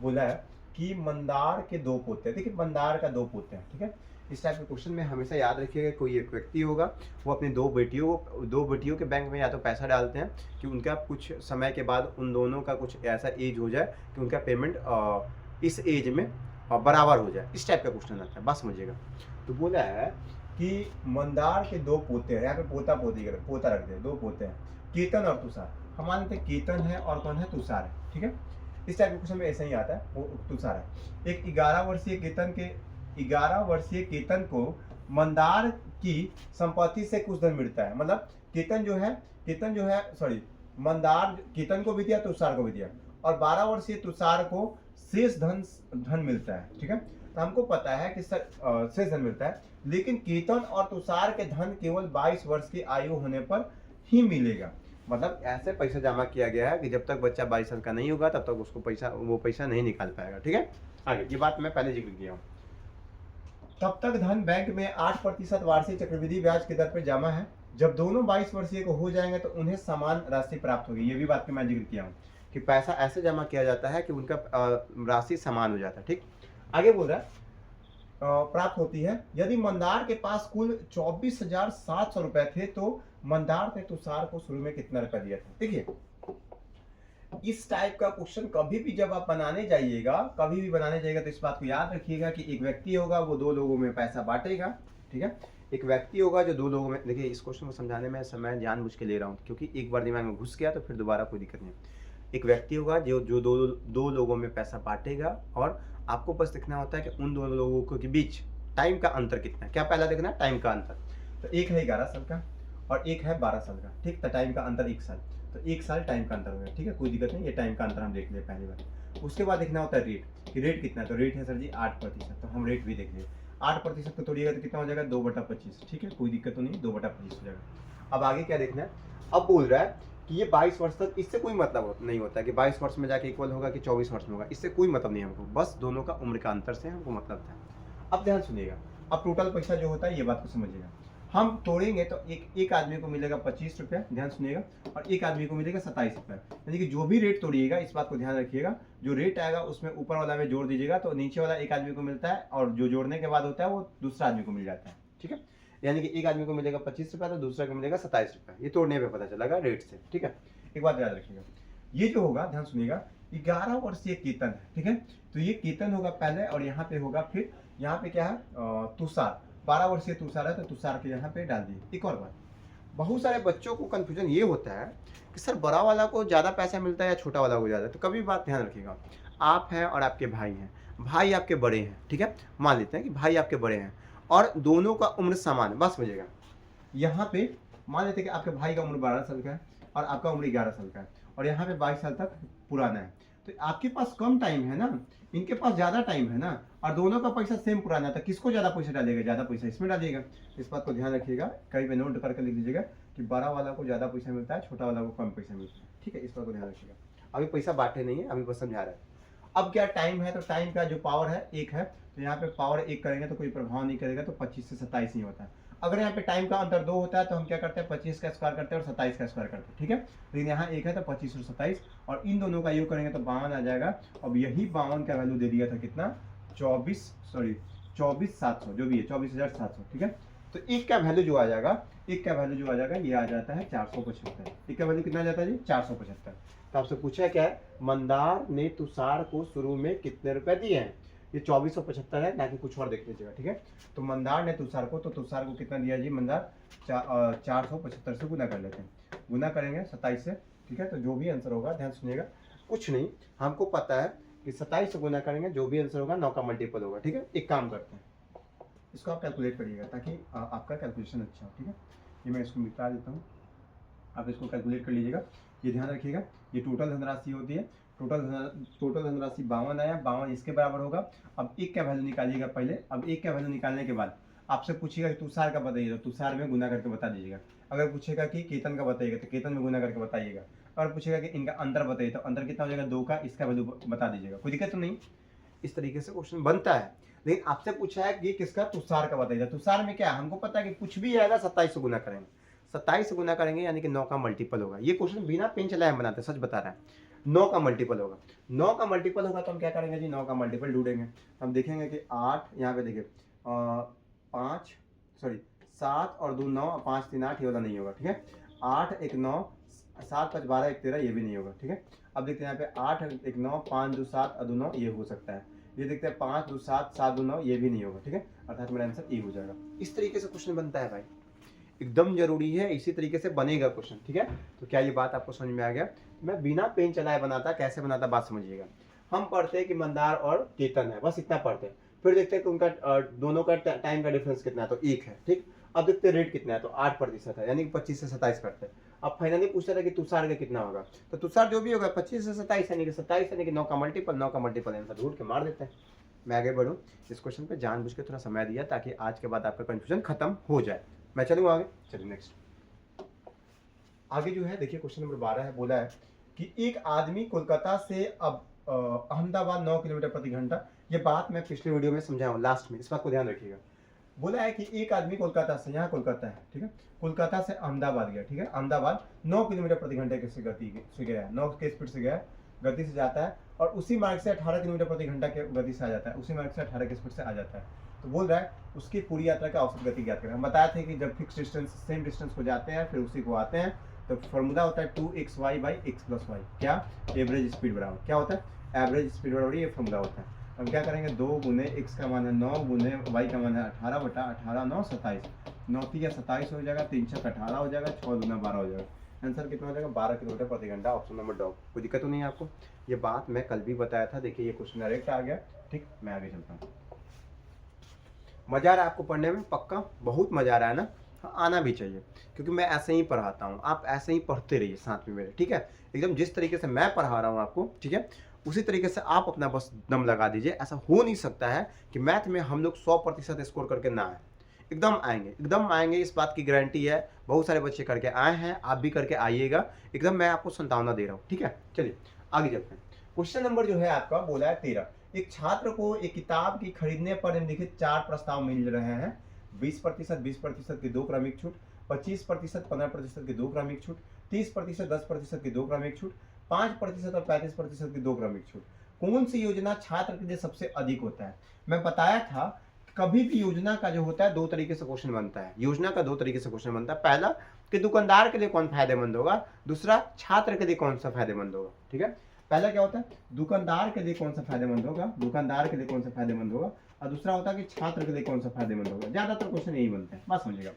बोला है कि मंदार के 2 पोते हैं। देखिए, मंदार का 2 पोते हैं, ठीक है। इस टाइप के क्वेश्चन में हमेशा याद रखिएगा, कोई एक व्यक्ति होगा, वो अपनी 2 बेटियों के बैंक में या तो पैसा डालते हैं कि उनका कुछ समय के बाद उन दोनों का कुछ ऐसा एज हो जाए कि उनका पेमेंट इस एज में बराबर हो जाए। इस टाइप का क्वेश्चन आता है, बस समझिएगा। तो बोला है कि मंदार के 2 पोते हैं, यहाँ पे पोता रख दे, 2 पोते हैं, केतन और तुषार। हम मानते हैं केतन है और कौन है, तुषार है, ठीक है। इस टाइप के क्वेश्चन में ऐसा ही आता है, वो तुषार है। एक 11 वर्षीय केतन को मंदार की संपत्ति से कुछ धन मिलता है। मतलब केतन जो है सॉरी, मंदार केतन को भी दिया, तुषार को भी दिया, और 12 वर्षीय तुषार को शेष धन मिलता है, ठीक है। तो हमको पता है कि शेष धन मिलता है, लेकिन केतन और तुषार के धन केवल 22 वर्ष की आयु होने पर ही मिलेगा। मतलब ऐसे पैसा जमा किया गया है कि जब तक बच्चा 22 साल का नहीं होगा तब तक उसको वो पैसा नहीं निकाल पाएगा, ठीक है। आगे ये बात मैं पहले जिक्र किया हूँ। तब तक धन बैंक में 8% वार्षिक चक्रवृद्धि ब्याज की दर पर जमा है। जब दोनों 22 वर्षीय को हो जाएंगे तो उन्हें समान राशि प्राप्त होगी। ये भी बात मैं जिक्र किया हूँ कि पैसा ऐसे जमा किया जाता है कि उनका राशि समान हो जाता है, ठीक। आगे बोल रहा है प्राप्त होती है। यदि मंदार के पास कुल 24,700 रुपए थे तो मंदार ने तुषार को शुरू में कितना रुपया दिया था। देखिए, इस टाइप का क्वेश्चन कभी भी जब आप बनाने जाइएगा तो इस बात को याद रखिएगा कि एक व्यक्ति होगा, वो 2 लोगों में पैसा बांटेगा, ठीक है। एक व्यक्ति होगा जो 2 लोगों में, देखिए इस क्वेश्चन को समझाने में समय जानबूझ के ले रहा हूँ क्योंकि एक बार दिमाग में घुस गया तो फिर दोबारा कोई दिक्कत नहीं। एक व्यक्ति होगा जो दो लोगों में पैसा बांटेगा, और आपको बस देखना होता है कि उन 2 लोगों के बीच टाइम का अंतर कितना है। क्या पहला देखना है, टाइम का अंतर। तो एक है 11 साल का और एक है 12 साल का, ठीक। तो टाइम का अंतर 1 साल, तो 1 साल टाइम का अंतर हो गया, ठीक है, कोई दिक्कत नहीं। ये टाइम का अंतर हम देख लिए पहली बार। उसके बाद देखना होता है रेट, कि रेट कितना है। तो रेट है सर जी 8%, तो हम रेट भी देख लिए। 8% को तोड़िएगा तो कितना हो जाएगा, 2/25, ठीक है, कोई दिक्कत तो नहीं, 2/25 हो जाएगा। अब आगे क्या देखना है, अब बोल रहा है कि ये 22 वर्ष तक, इससे कोई मतलब नहीं होता है कि 22 वर्ष में जाके इक्वल होगा कि 24 वर्ष में होगा, इससे कोई मतलब नहीं है हमको, बस दोनों का उम्र का अंतर से हमको मतलब था। अब ध्यान सुनिएगा, अब टोटल पैसा जो होता है ये बात को समझिएगा। हम तोड़ेंगे तो एक आदमी को मिलेगा 25 रुपया, ध्यान सुनिएगा, और एक आदमी को मिलेगा 27 रुपया। यानी कि जो भी रेट तोड़िएगा, इस बात को ध्यान रखिएगा, जो रेट आएगा उसमें ऊपर वाला में जोड़ दीजिएगा, तो नीचे वाला एक आदमी को मिलता है और जो जोड़ने के बाद होता है वो दूसरा आदमी को मिल जाता है, ठीक है। यानी कि एक आदमी को मिलेगा 25 रुपया तो दूसरा को मिलेगा 27 रुपया। ये तोड़ने पे पता चलेगा रेट से, ठीक है। एक बात याद रखिएगा, ये जो होगा, ध्यान सुनिएगा, 11 वर्षीय केतन है, ठीक है। तो ये केतन होगा पहले, और यहाँ पे होगा फिर, यहाँ पे क्या है, तुषार, 12 वर्षीय तुषार है, तो तुषार के यहाँ पे डाल दिए। एक और बात, बहुत सारे बच्चों को कंफ्यूजन ये होता है कि सर बड़ा वाला को ज़्यादा पैसा मिलता है या छोटा वाला को ज़्यादा। तो कभी बात ध्यान रखिएगा, आप हैं और आपके भाई हैं, भाई आपके बड़े हैं, ठीक है, मान लेते हैं कि भाई आपके बड़े हैं और दोनों का उम्र समान है, बस समझिएगा। यहाँ पे मान लेते हैं कि आपके भाई का उम्र 12 साल का है और आपका उम्र 11 साल का है, और यहाँ पे 22 साल तक पुराना है। तो आपके पास कम टाइम है ना, इनके पास ज़्यादा टाइम है ना, और दोनों का पैसा सेम पुराना था, किसको ज़्यादा पैसा डालेगा, ज़्यादा पैसा इसमें डालिएगा। इस बात को ध्यान रखिएगा, कहीं पे नोट करके लिख दीजिएगा कि बड़ा वाला को ज़्यादा पैसा मिलता है, छोटा वाला को कम पैसा मिलता है, ठीक है। इस बात को ध्यान रखिएगा। अभी पैसा बांटे नहीं है, अभी बस समझा रहा है। अब क्या टाइम है, तो टाइम का जो पावर है 1 है, तो यहाँ पे पावर 1 करेंगे तो कोई प्रभाव नहीं करेगा, तो 25 से 27 ही होता है। अगर यहाँ पे टाइम का अंतर 2 होता है तो हम क्या करते हैं, 25 का स्क्वायर करते हैं और 27 का स्क्वायर करते हैं, ठीक है। लेकिन यहाँ 1 है तो 25 और 27, और इन दोनों का योग करेंगे तो 52 आ जाएगा। अब यही 52 का वैल्यू दे दिया था कितना, 24,700 जो भी है, 24,700, ठीक है। तो एक का वैल्यू जो आ जाएगा, एक का वैल्यू जो आ जाएगा ये आ जाता है 475। एक का वैल्यू कितना आ जाता है जी, 475। तो आपसे पूछा क्या है, मंदार ने तुषार को शुरू में कितने रुपए दिए हैं, ये 2475 है, ना कि कुछ और देख लीजिएगा, ठीक है। तो मंदार ने तुषार को, तो तुषार को कितना दिया जी, मंदार 475 से गुना कर लेते हैं, गुना करेंगे 27 से, ठीक है। तो जो भी आंसर होगा, ध्यान सुनिएगा, कुछ नहीं, हमको पता है कि 27 से गुना करेंगे, जो भी आंसर होगा 9 का मल्टीपल होगा, ठीक है। एक काम करते हैं, इसको आप कैलकुलेट करिएगा ताकि आपका कैलकुलेशन अच्छा हो, ठीक है। ये मैं इसको मिटा देता हूँ, आप इसको कैलकुलेट कर लीजिएगा। ये ध्यान रखिएगा, ये टोटल धनराशि होती है, टोटल धनराशि 52 आया, 52 इसके बराबर होगा। अब एक का वैल्यू निकालिएगा पहले। अब एक का वैल्यू निकालने के बाद आपसे पूछेगा कि तुषार का बताइए, तो तुषार में गुना करके बता दीजिएगा। अगर पूछेगा कि केतन का बताइएगा तो केतन में गुना करके बताइएगा। अगर पूछेगा कि इनका अंतर बताइए तो अंतर कितना हो जाएगा 2 का, इसका वैल्यू बता दीजिएगा, कोई दिक्कत तो नहीं। इस तरीके से क्वेश्चन बनता है। लेकिन आपसे पूछा है कि किसका, तुषार का बताइए। तुषार में क्या, हमको पता है कि कुछ भी आएगा 27 से गुना करेंगे, 27 से गुना करेंगे यानी कि 9 का मल्टीपल होगा। ये क्वेश्चन बिना पेन चलाए हम बनाते हैं, सच बता रहा है। 9 का मल्टीपल होगा, 9 का मल्टीपल होगा तो हम क्या करेंगे जी, 9 का मल्टीपल ढूंढेंगे। हम देखेंगे कि 8, यहाँ पे देखिए 7 और 2 9, 5 3 8, ये वाला नहीं होगा, ठीक है। 8 1 9, 7 5 12 1 13, ये भी नहीं होगा, ठीक है। अब देखते हैं यहाँ पे 8 1 9, 5 2 7 और 2 9, ये हो सकता है। ये देखते हैं 5 2 7 7 2 9, ये भी नहीं होगा, ठीक है। अर्थात मेरा आंसर ए हो जाएगा। इस तरीके से क्वेश्चन बनता है भाई, एकदम जरूरी है, इसी तरीके से बनेगा क्वेश्चन, ठीक है। तो क्या ये बात आपको समझ में आ गया। मैं बिना पेन चलाए बनाता, कैसे बनाता बात समझिएगा। हम पढ़ते हैं कि मंदार और केतन है, बस इतना पढ़ते हैं। फिर देखते हैं कि उनका दोनों का टाइम का डिफरेंस कितना है, तो 1 है, ठीक। अब देखते हैं रेट कितना है, तो 8% है, यानी कि 25 से 27 करते हैं। अब फाइनली पूछा था कि तुषार का कितना होगा, तो तुषार जो भी होगा 25 से 27 यानी कि 27 यानी कि 9 का मल्टीपल, 9 का मल्टीपल आंसर ढूंढ के मार देते हैं। मैं आगे बढ़ूँ, इस क्वेश्चन पे जानबूझ के थोड़ा समय दिया ताकि आज के बाद आपका कंफ्यूजन खत्म हो जाए। मैं चलूँ आगे, चलिए नेक्स्ट। आगे जो है देखिए क्वेश्चन नंबर 12 है, बोला है कि एक आदमी कोलकाता से अब अहमदाबाद 9 किलोमीटर प्रति घंटा, ये बात मैं पिछले वीडियो में समझाया हूँ लास्ट में, इस बात को ध्यान रखिएगा। बोला है कि एक आदमी कोलकाता से, यहाँ कोलकाता है, ठीक है, कोलकाता से अहमदाबाद गया, ठीक है। अहमदाबाद 9 किलोमीटर प्रति घंटे की गति से गया है, 9 के स्पीड से गया, गति से जाता है, और उसी मार्ग से 18 किलोमीटर प्रति घंटा के गति से आ जाता है, उसी मार्ग से 18 की स्पीड से आ जाता है। तो बोल रहा है उसकी पूरी यात्रा का औसत गति ज्ञात करें। हम बताए थे कि जब फिक्स डिस्टेंस सेम डिस्टेंस को जाते हैं फिर उसी को आते हैं, तो फॉर्मूला होता है 2xy by x plus y, क्या, एवरेज स्पीड बराबर क्या होता है, एवरेज स्पीड बराबर ये फॉर्मूला होता है। हम क्या करेंगे, 2 गुने x का मान है 9 गुने y का मान है 18 बटा 18 9 27, 9 3 27 हो जाएगा, 3 6 18 हो जाएगा, 6 दूना 12 हो जाएगा। आंसर कितना हो जाएगा, 12 किलोमीटर प्रति घंटा, ऑप्शन नंबर डॉग। कोई दिक्कत तो नहीं है आपको। ये बात मैं कल भी बताया था, देखिए ये क्वेश्चन डायरेक्ट आ गया, ठीक। मैं आगे चलता हूँ। मजा आ रहा है आपको पढ़ने में, पक्का बहुत मजा आ रहा है ना, हाँ, आना भी चाहिए, क्योंकि मैं ऐसे ही पढ़ाता हूँ, आप ऐसे ही पढ़ते रहिए साथ में मेरे, ठीक है। एकदम जिस तरीके से मैं पढ़ा रहा हूँ आपको, ठीक है, उसी तरीके से आप अपना बस दम लगा दीजिए। ऐसा हो नहीं सकता है कि मैथ में हम लोग 100% स्कोर करके ना आए, एकदम आएंगे, एकदम आएंगे, इस बात की गारंटी है। बहुत सारे बच्चे करके आए हैं, आप भी करके आइएगा, एकदम मैं आपको संभावना दे रहा हूँ, ठीक है। चलिए आगे चलते हैं। क्वेश्चन नंबर जो है आपका बोला है 13। एक छात्र को एक किताब की खरीदने पर निम्नलिखित 4 प्रस्ताव मिल रहे हैं, 20%, 20% की 2 क्रमिक छूट, 25%, 15% की 2 क्रमिक छूट, 30%, 10% की 2 क्रमिक छूट, 5% और 35% की 2 क्रमिक छूट। कौन सी योजना छात्र के लिए सबसे अधिक होता है। मैं बताया था कभी भी योजना का जो होता है 2 तरीके से क्वेश्चन बनता है, योजना का 2 तरीके से क्वेश्चन बनता है। पहला कि दुकानदार के लिए कौन फायदेमंद होगा, दूसरा छात्र के लिए कौन सा फायदेमंद होगा, ठीक है। पहला क्या होता है, दुकानदार के लिए कौन सा फायदेमंद होगा, दुकानदार के लिए कौन सा फायदेमंद होगा, और दूसरा होता है कि छात्र के लिए कौन सा फायदेमंद होगा। ज्यादातर क्वेश्चन यही बनते हैं, बात समझिएगा।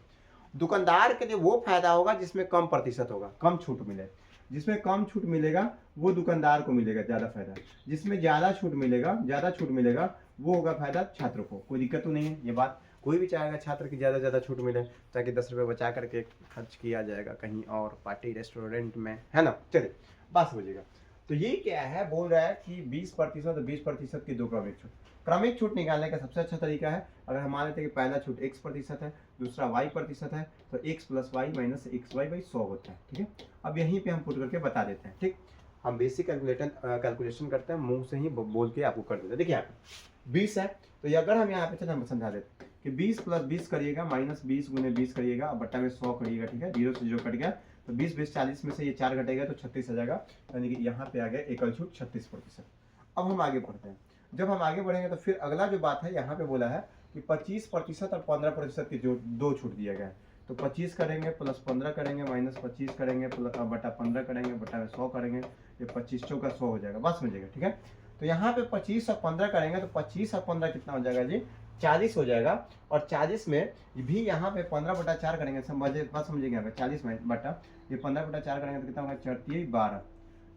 दुकानदार के लिए वो फायदा होगा जिसमें कम प्रतिशत होगा, कम छूट मिले, जिसमें कम छूट मिलेगा वो दुकानदार को मिलेगा ज्यादा फायदा, जिसमें ज्यादा छूट मिलेगा वो होगा फायदा छात्र को। कोई दिक्कत तो नहीं है, ये बात कोई भी चाहेगा छात्र की ज्यादा छूट मिले, ताकि 10 रुपये बचा करके खर्च किया जाएगा कहीं और पार्टी रेस्टोरेंट में, है ना। चलिए बात समझिएगा। तो ये क्या है, बोल रहा है कि 20% और 20% की 2 क्रमिक छूट। क्रमिक छूट निकालने का सबसे अच्छा तरीका है, अगर हम मान लेते हैं कि पहला छूट x% है, दूसरा y% है, तो x plus y minus x y by 100 होता है, ठीक है। अब यहीं पे हम पुट करके बता देते हैं, ठीक। हम बेसिक कैलकुलेशन करते हैं, मुंह से ही बोल के आपको कर देते हैं। देखिए यहाँ पे 20 है, तो ये अगर हम यहाँ पे चलो हम समझा देते हैं कि 20 + 20 करिएगा माइनस 20 × 20 करिएगा और बट्टा में 100 करिएगा, ठीक है, 0 से 0 कट गया, तो 20 20 40 में से ये 4 घटेगा तो 36 आ जाएगा, यानी कि यहाँ पे आ गया एकल छूट 36%। अब हम आगे बढ़ते हैं। जब हम आगे बढ़ेंगे तो फिर अगला जो बात है यहाँ पे बोला है कि 25% और 15% की जो दो छूट दिया गया है, तो 25 करेंगे प्लस 15 करेंगे माइनस 25 करेंगे बटा 15 करेंगे बटा में 100 करेंगे, ये 25 चौका 100 हो जाएगा, बस समझिएगा, ठीक है। तो यहाँ पे 25 और 15 करेंगे तो 25 और 15 कितना हो जाएगा जी, 40 हो जाएगा। और 40 में भी यहाँ पे 15/4 करेंगे, बस समझिएगा, यहाँ पे 40 बटा ये 15/4 करेंगे तो कितना होगा, 4×3 = 12,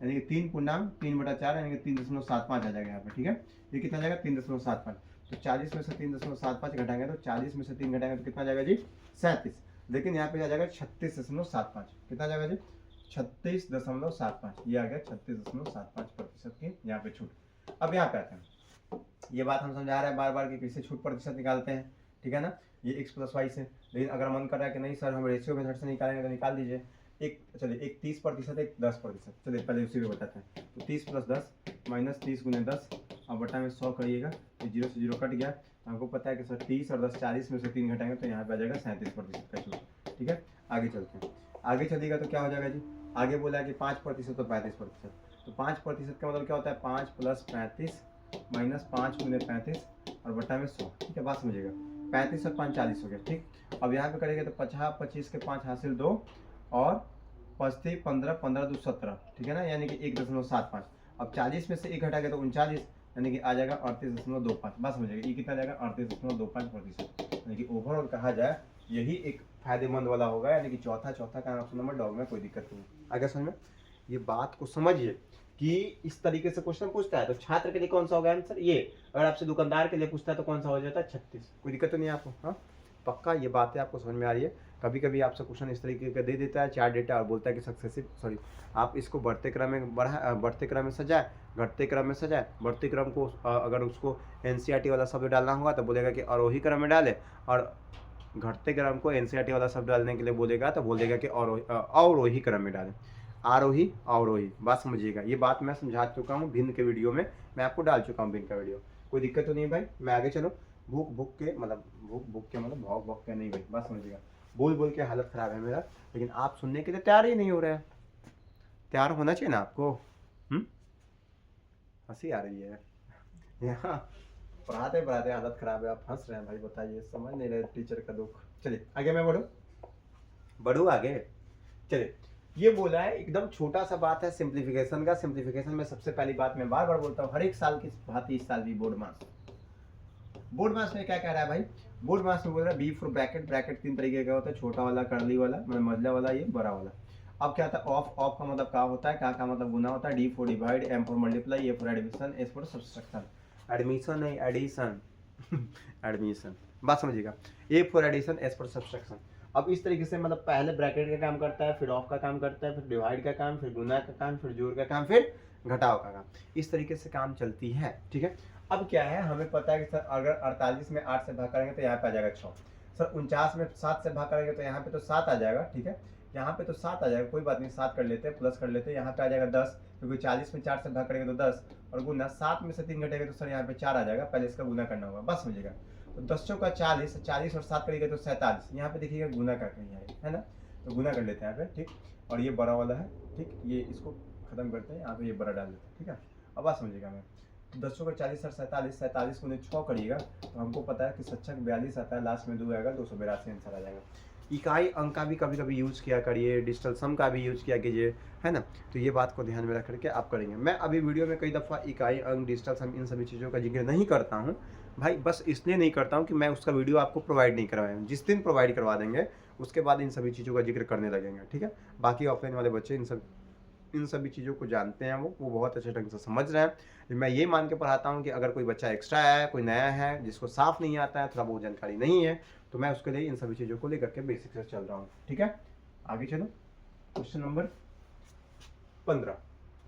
यानी कि 3 पूर्णांक 3/4 यानी कि 3.75 आ जाएगा यहाँ पे, ठीक है। ये कितना जाएगा 3.75, तो 40 में से 3.75 घटाएंगे तो 40 में से 3 घटाएंगे तो कितना जाएगा जी 37, लेकिन यहाँ पे आ जाएगा 36.75, कितना जाएगा जी 36.75, ये आ गया 36.75% की यहाँ पे छूट। अब यहाँ पे आते हैं, ये बात हम समझा रहे हैं बार बार कि कैसे छूट प्रतिशत निकालते हैं, ठीक है ना, ये x + y से। लेकिन अगर मन कर रहा है कि नहीं सर हम रेशियो मेथड से निकालेंगे तो निकाल दीजिए। चलिए एक 30%, एक 10%, चलिए पहले उसी में बताते हैं। तो 30 + 10 माइनस 30 × 10 और बटा में 100 करिएगा, तो 0 से 0 कट गया। हमको पता है कि सर 30 और 10 40 में से 3 घटाएंगे तो यहाँ पे आ जाएगा 37% का छूट, ठीक है। आगे चलते हैं, आगे चलिएगा तो क्या हो जाएगा जी, आगे बोला है कि 5% तो 35%, तो 5% का मतलब क्या होता है, 5 + 35 माइनस 5 × 35 और बटा में 100, ठीक है, बात समझिएगा। 35 और 5 40 हो गया, ठीक। अब यहाँ पे करेंगे तो 50 25 के 5 हासिल 2 और 5 3 15 15 2 17, ठीक है ना, यानी कि 1.75। अब 40 में से 1 घटा गया तो 39, यानी कि आ जाएगा 38.25, बात समझिएगा, ये कितना जाएगा 38.25%, यानी कि ओवरऑल कहा जाए यही एक फायदेमंद वाला होगा, यानी कि चौथा का ऑप्शन नंबर डॉग में कोई दिक्कत नहीं। आगे समझ में, ये बात को समझिए कि इस तरीके से क्वेश्चन पूछता है तो छात्र के लिए कौन सा होगा आंसर ये, अगर आपसे दुकानदार के लिए पूछता है तो कौन सा हो जाता है 36, कोई दिक्कत तो नहीं है आपको, हाँ पक्का ये बातें आपको समझ में आ रही है। कभी कभी आपसे क्वेश्चन इस तरीके का दे देता है चार्ट डेटा और बोलता है कि सक्सेसिव आप इसको बढ़ते क्रम में बढ़ते क्रम में सजाए, घटते क्रम में सजाए। बढ़ते क्रम को अगर उसको एनसीईआरटी वाला शब्द डालना होगा तो बोलेगा कि आरोही क्रम में डाले, और घटते क्रम को एनसीईआरटी वाला शब्द डालने के लिए बोलेगा तो बोलेगा कि अवरोही क्रम में डालें, आरोही अवरोही, बात समझिएगा। ये बात मैं समझा चुका हूँ भिन्न के वीडियो में, मैं आपको डाल चुका हूँ भिन्न का वीडियो, कोई दिक्कत तो नहीं भाई। मैं आगे चलो, भूख के मतलब भौक के नहीं भाई, बात समझिएगा। बोल के हालत खराब है मेरा, लेकिन आप सुनने के लिए तैयार ही नहीं हो रहे हैं, तैयार होना चाहिए ना आपको। हंसी आ रही है यहाँ, पढ़ाते हालत खराब है, आप हंस रहे हैं भाई, बताइए समझ नहीं रहे टीचर का दुख। चलिए आगे मैं बढ़ू आगे। चलिए ये बोला है एकदम छोटा सा बात है सिंप्लीफिकेशन का। सिंप्लीफिकेशन में सबसे पहली बात मैं बार बार बोलता हूँ, हर एक साल की भांति इस साल भी बोर्ड मार्क्स में क्या कह रहा है भाई, बोर्ड मार्क्स में बोल रहा है बी फॉर ब्रैकेट 3 तरीके का होता है, छोटा वाला, कर्ली वाला, मतलब मझला वाला, ये बड़ा वाला। अब क्या था, ऑफ का मतलब क्या होता है, का मतलब गुना होता है, D for divide, M for multiply, A for addition, S for subtraction. Admission नहीं एडिशन एडमिशन, बात समझिएगा। A for addition, S for subtraction. अब इस तरीके से मतलब पहले ब्रैकेट का काम करता है, फिर ऑफ का काम करता है, फिर डिवाइड का काम, फिर गुना का काम, फिर जोड़ का काम, फिर घटाव का काम, इस तरीके से काम चलती है, ठीक है। अब क्या है, हमें पता है कि सर अगर 48 में 8 से भाग करेंगे तो यहाँ पे आ जाएगा 6, सर 49 में 7 से भाग करेंगे तो यहाँ पे तो 7 आ जाएगा, ठीक है, यहाँ पे तो 7 आ जाएगा, कोई बात नहीं 7 कर लेते हैं, प्लस कर लेते हैं, यहाँ पे आ जाएगा 10, क्योंकि 40 में 4 से भाग करेंगे तो 10, और गुना 7 में से 3 घटेगा तो सर यहाँ पे 4 आ जाएगा, पहले इसका गुना करना होगा, बस समझिएगा। तो 10 चौका 40, 40 और 7 करेंगे तो 47, यहाँ पे देखिएगा गुना का कहीं है ना, तो गुना कर लेते हैं यहाँ पे, ठीक। और ये बड़ा वाला है, ठीक, ये इसको खत्म करते हैं, यहाँ पे ये बड़ा डाल देते हैं, ठीक है। अब बात समझिएगा, मैं 10 चौका 40 और 47, 47 को 6 करिएगा तो हमको पता है कि 42 आता है, लास्ट में 2 आएगा, 282 आंसर आ जाएगा। इकाई अंक का भी कभी कभी यूज किया करिए, डिजिटल सम का भी यूज किया कीजिए, है ना, तो ये बात को ध्यान में रख करके आप करेंगे। मैं अभी वीडियो में कई दफ़ा इकाई अंक, डिजिटल सम, इन सभी चीज़ों का जिक्र नहीं करता हूँ भाई, बस इसलिए नहीं करता हूँ कि मैं उसका वीडियो आपको प्रोवाइड नहीं करवाया हूँ। जिस दिन प्रोवाइड करवा देंगे उसके बाद इन सभी चीज़ों का जिक्र करने लगेंगे, ठीक है। बाकी ऑफलाइन वाले बच्चे इन सभी चीज़ों को जानते हैं, वो बहुत अच्छे ढंग से समझ रहे हैं। मैं ये मान के पढ़ाता हूँ कि अगर कोई बच्चा एक्स्ट्रा है, कोई नया है, जिसको साफ नहीं आता है, थोड़ा बहुत जानकारी नहीं है, तो मैं उसके लिए इन सभी चीज़ों को लेकर के बेसिक से चल रहा हूँ, ठीक है। आगे चलो, क्वेश्चन नंबर 15।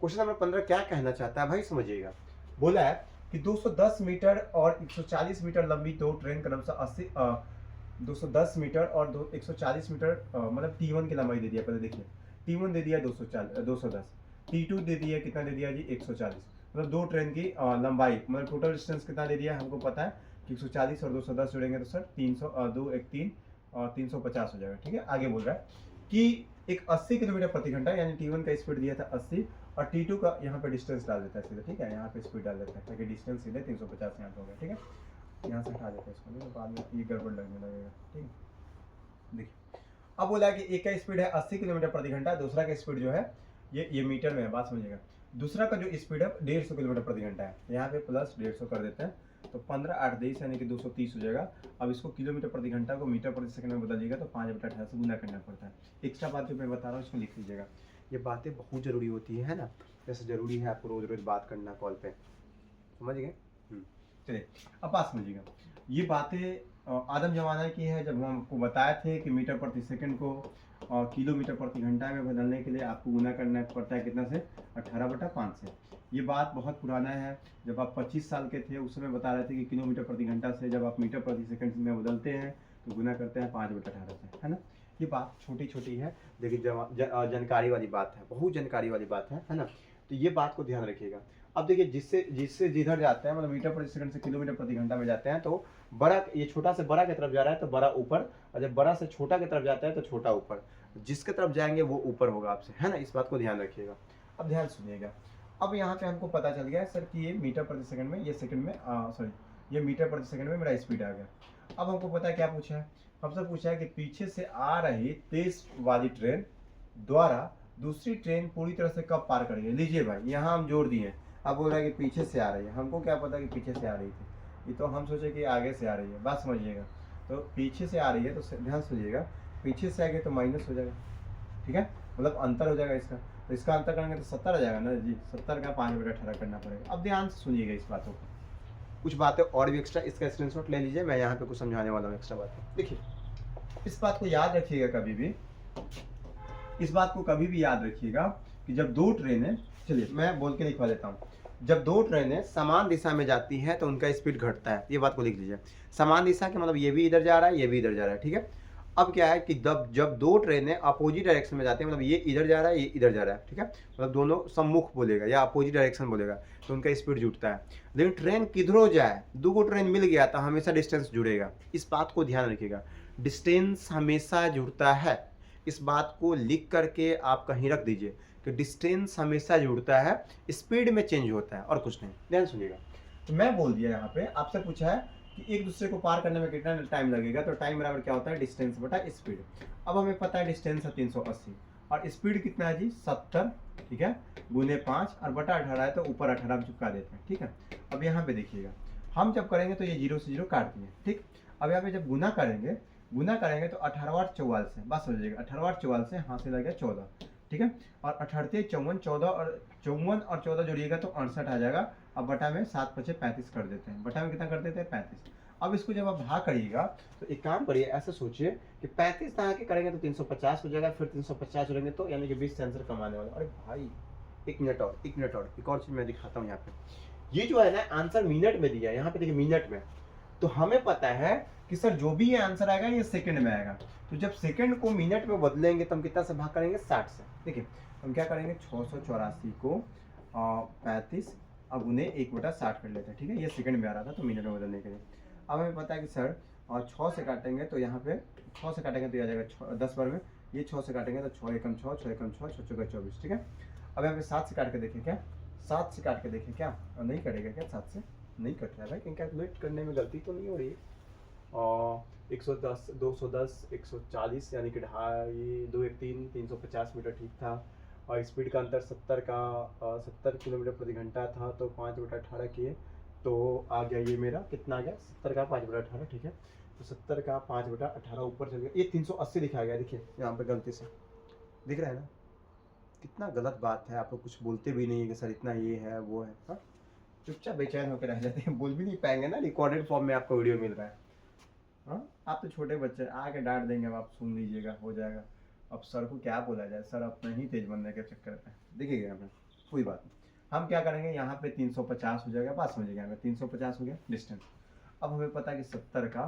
क्वेश्चन नंबर 15 क्या कहना चाहता है भाई, समझिएगा। बोला है कि 210 मीटर और 140 मीटर लंबी दो ट्रेन क्रमशः 210 मीटर और 140 मीटर मतलब T1 की लंबाई दे दिया, पहले देखिए T1 दे दिया 210, T2 दे दिया, कितना दे दिया जी 140, मतलब दो ट्रेन की लंबाई, मतलब टोटल डिस्टेंस कितना दे दिया हमको पता है कि 140 और 210 जोड़ेंगे तो सर 300 2 1 3 और 350 हो जाएगा। ठीक है, आगे बोल रहा है कि एक 80 किलोमीटर प्रति घंटा, यानी T1 का स्पीड दिया था 80 और T2 का यहाँ पे डिस्टेंस डाल देता है सीधे। ठीक है, यहाँ पे स्पीड डाल देता है ताकि डिस्टेंस सीधे 350 यहाँ पे हो गया। ठीक है, यहाँ से हटा देते हैं इसको, नहीं तो बाद में ये गड़बड़ लगने लगेगा। ठीक है, देखिए अब बोला कि एक का स्पीड है 80 किलोमीटर प्रति घंटा, दूसरा का स्पीड जो है ये मीटर में है, बात समझिएगा। दूसरा का जो स्पीड है 150 किलोमीटर प्रति घंटा है, यहाँ पे प्लस 150 कर देते हैं तो 15 8 23 यानी कि 230 हो जाएगा। अब इसको किलोमीटर प्रति घंटा को मीटर प्रति सेकंड में बदलिएगा तो 5/18 से गुना करना पड़ता है। एक्स्ट्रा बात जो मैं बता रहा हूँ इसको लिख लीजिएगा, ये बातें बहुत ज़रूरी होती है ना, जैसे ज़रूरी है आपको रोज़ रोज़ बात करना कॉल पे, समझ गए। चलिए अब बात समझिएगा, ये बातें आदम जमाना की है, जब हम आपको बताए थे कि मीटर प्रति सेकंड को किलोमीटर प्रति घंटा में बदलने के लिए आपको गुना करना पड़ता है कितना से 18/5 से। ये बात बहुत पुराना है, जब आप 25 साल के थे उस समय बता रहे थे कि किलोमीटर प्रति घंटा से जब आप मीटर प्रति सेकंड में बदलते हैं तो गुना करते हैं 5/18 से, है ना। ये बात छोटी छोटी है लेकिन जानकारी वाली बात है, बहुत जानकारी वाली बात है ना, तो ये बात को ध्यान रखिएगा। अब देखिए जिससे जिधर जाते हैं मतलब मीटर प्रति सेकंड से किलोमीटर प्रति घंटा में जाते हैं तो बड़ा, ये छोटा से बड़ा की तरफ जा रहा है तो बड़ा ऊपर, और जब बड़ा से छोटा की तरफ जाता है तो छोटा ऊपर, जिसके तरफ जाएंगे वो ऊपर होगा आपसे, है ना, इस बात को ध्यान रखिएगा। अब ध्यान सुनिएगा, अब यहाँ पे हमको पता चल गया है सर कि ये मीटर प्रति सेकंड में, ये सेकंड में सॉरी ये मीटर प्रति सेकंड में मेरा स्पीड आ गया। अब हमको पता है क्या पूछा है, हमसे पूछा है कि पीछे से आ रही तेज वाली ट्रेन द्वारा दूसरी ट्रेन पूरी तरह से कब पार करेगी। लीजिए भाई, यहाँ हम जोड़ दिए, अब बोल रहा है कि पीछे से आ रही है, हमको क्या पता कि पीछे से आ रही थी, ये तो हम सोचे कि आगे से आ रही है, बात समझिएगा। तो पीछे से आ रही है तो ध्यान सुनिएगा, पीछे से आगे तो माइनस हो जाएगा, ठीक है, मतलब अंतर हो जाएगा इसका, तो इसका अंतर करेंगे तो 70 आ जाएगा ना जी, 70 का 5/18 करना पड़ेगा। अब ध्यान से सुनिएगा इस बातों को, कुछ बातें और भी एक्स्ट्रा, इसका स्क्रीनशॉट ले लीजिए, मैं यहाँ पे कुछ समझाने वाला हूँ एक्स्ट्रा बातें। देखिए इस बात को याद रखिएगा, कभी भी इस बात को कभी भी याद रखिएगा कि जब दो ट्रेनें, चलिए मैं बोल के लिखवा देता हूँ, जब दो ट्रेनें समान दिशा में जाती हैं तो उनका स्पीड घटता है, ये बात को लिख लीजिए। समान दिशा के मतलब ये भी इधर जा रहा है, ये भी इधर जा रहा है, ठीक है। अब क्या है कि जब दो ट्रेनें अपोजिट डायरेक्शन में जाती हैं, मतलब ये इधर जा रहा है, ये इधर जा रहा है, ठीक है, मतलब दोनों सम्मुख बोलेगा या अपोजिट डायरेक्शन बोलेगा तो उनका स्पीड जुड़ता है। लेकिन ट्रेन किधरों जाए, दो को ट्रेन मिल गया तो हमेशा डिस्टेंस जुड़ेगा, इस बात को ध्यान रखिएगा, डिस्टेंस हमेशा जुड़ता है। इस बात को लिख करके आप कहीं रख दीजिए कि डिस्टेंस हमेशा जुड़ता है, स्पीड में चेंज होता है और कुछ नहीं। ध्यान सुनिएगा, तो मैं बोल दिया यहाँ पे, आपसे पूछा है कि एक दूसरे को पार करने में कितना टाइम लगेगा, तो टाइम बराबर क्या होता है डिस्टेंस बटा स्पीड। अब हमें पता है डिस्टेंस है 380 और स्पीड कितना है जी 70, ठीक है, गुने 5 और बटा 18 है तो ऊपर 18 चिपका देते हैं, ठीक है। अब यहाँ पे देखिएगा, हम जब करेंगे तो ये 0 से 0 काट दिए, ठीक। अब यहाँ पे जब गुना करेंगे तो 18 8 44 से, बस हो जाएगा, 18 8 44 से हाथ से लग गया 14, ठीक है, और 18 54 14 और 54 और 14 जोड़िएगा तो 68 आ जाएगा। अब बटा में 7 5 35 कर देते हैं, बटा में कितना कर देते हैं 35। अब इसको जब आप भाग करिएगा तो एक काम करिए, ऐसा सोचिए कि 35 भाग के करेंगे तो 350 हो जाएगा, फिर 350 जोड़ेंगे तो यानी कि 20 से आंसर कमाने वाला। अरे भाई एक मिनट और एक और चीज मैं दिखाता हूँ यहाँ पे, ये जो है ना आंसर मिनट में दिया है, यहाँ पे देखिए मिनट में, तो हमें पता है कि सर जो भी ये आंसर आएगा ये सेकंड में आएगा, तो जब सेकंड को मिनट में बदलेंगे तो हम कितना से भाग करेंगे 60 से। देखिए हम क्या करेंगे 684 को 35 अब उन्हें 1/60 कर लेते हैं, ठीक है, ये सेकंड में आ रहा था तो मिनट में बदलने के लिए। अब हमें पता है कि सर 6 से काटेंगे तो यहाँ पे 6 से काटेंगे तो आ जाएगा 10 बार में, ये 6 से काटेंगे तो 6 एकम 6 6 एकम 6 6 चौका 24, ठीक है। अब यहाँ पे 7 से काट के देखें क्या, 7 से काट के देखें क्या, नहीं कटेगा क्या, 7 से नहीं कट रहा है भाई, कहीं कैलकुलेट करने में गलती तो नहीं हो रही है। और 110 210 140 यानी कि 2.5 2 1 3 350 मीटर ठीक था, और स्पीड का अंतर 70 किलोमीटर प्रति घंटा था, तो 5/18 किए तो आ गया ये मेरा कितना आ गया 70 का 5/18, ठीक है, तो 70 का 5/18 ऊपर चल गया, ये 380 लिखा गया, देखिए यहाँ पे गलती से दिख रहा है ना, कितना गलत बात है, आप लोग कुछ बोलते भी नहीं है कि सर इतना ये है वो है, हाँ चुपचाप बेचैन होकर रह जाते हैं, बोल भी नहीं पाएंगे ना, रिकॉर्डेड फॉर्म में आपको वीडियो मिल रहा है। हाँ आप तो छोटे बच्चे, आके डांट देंगे, अब आप सुन लीजिएगा हो जाएगा। अब सर को क्या बोला जाए, सर अपना ही तेज बनने के चक्कर में, देखिएगा यहाँ पे कोई बात नहीं, हम क्या करेंगे यहाँ पे 350 हो जाएगा, बात समझिएगा, यहाँ पे 350 हो गया डिस्टेंस। अब हमें पता है कि 70 का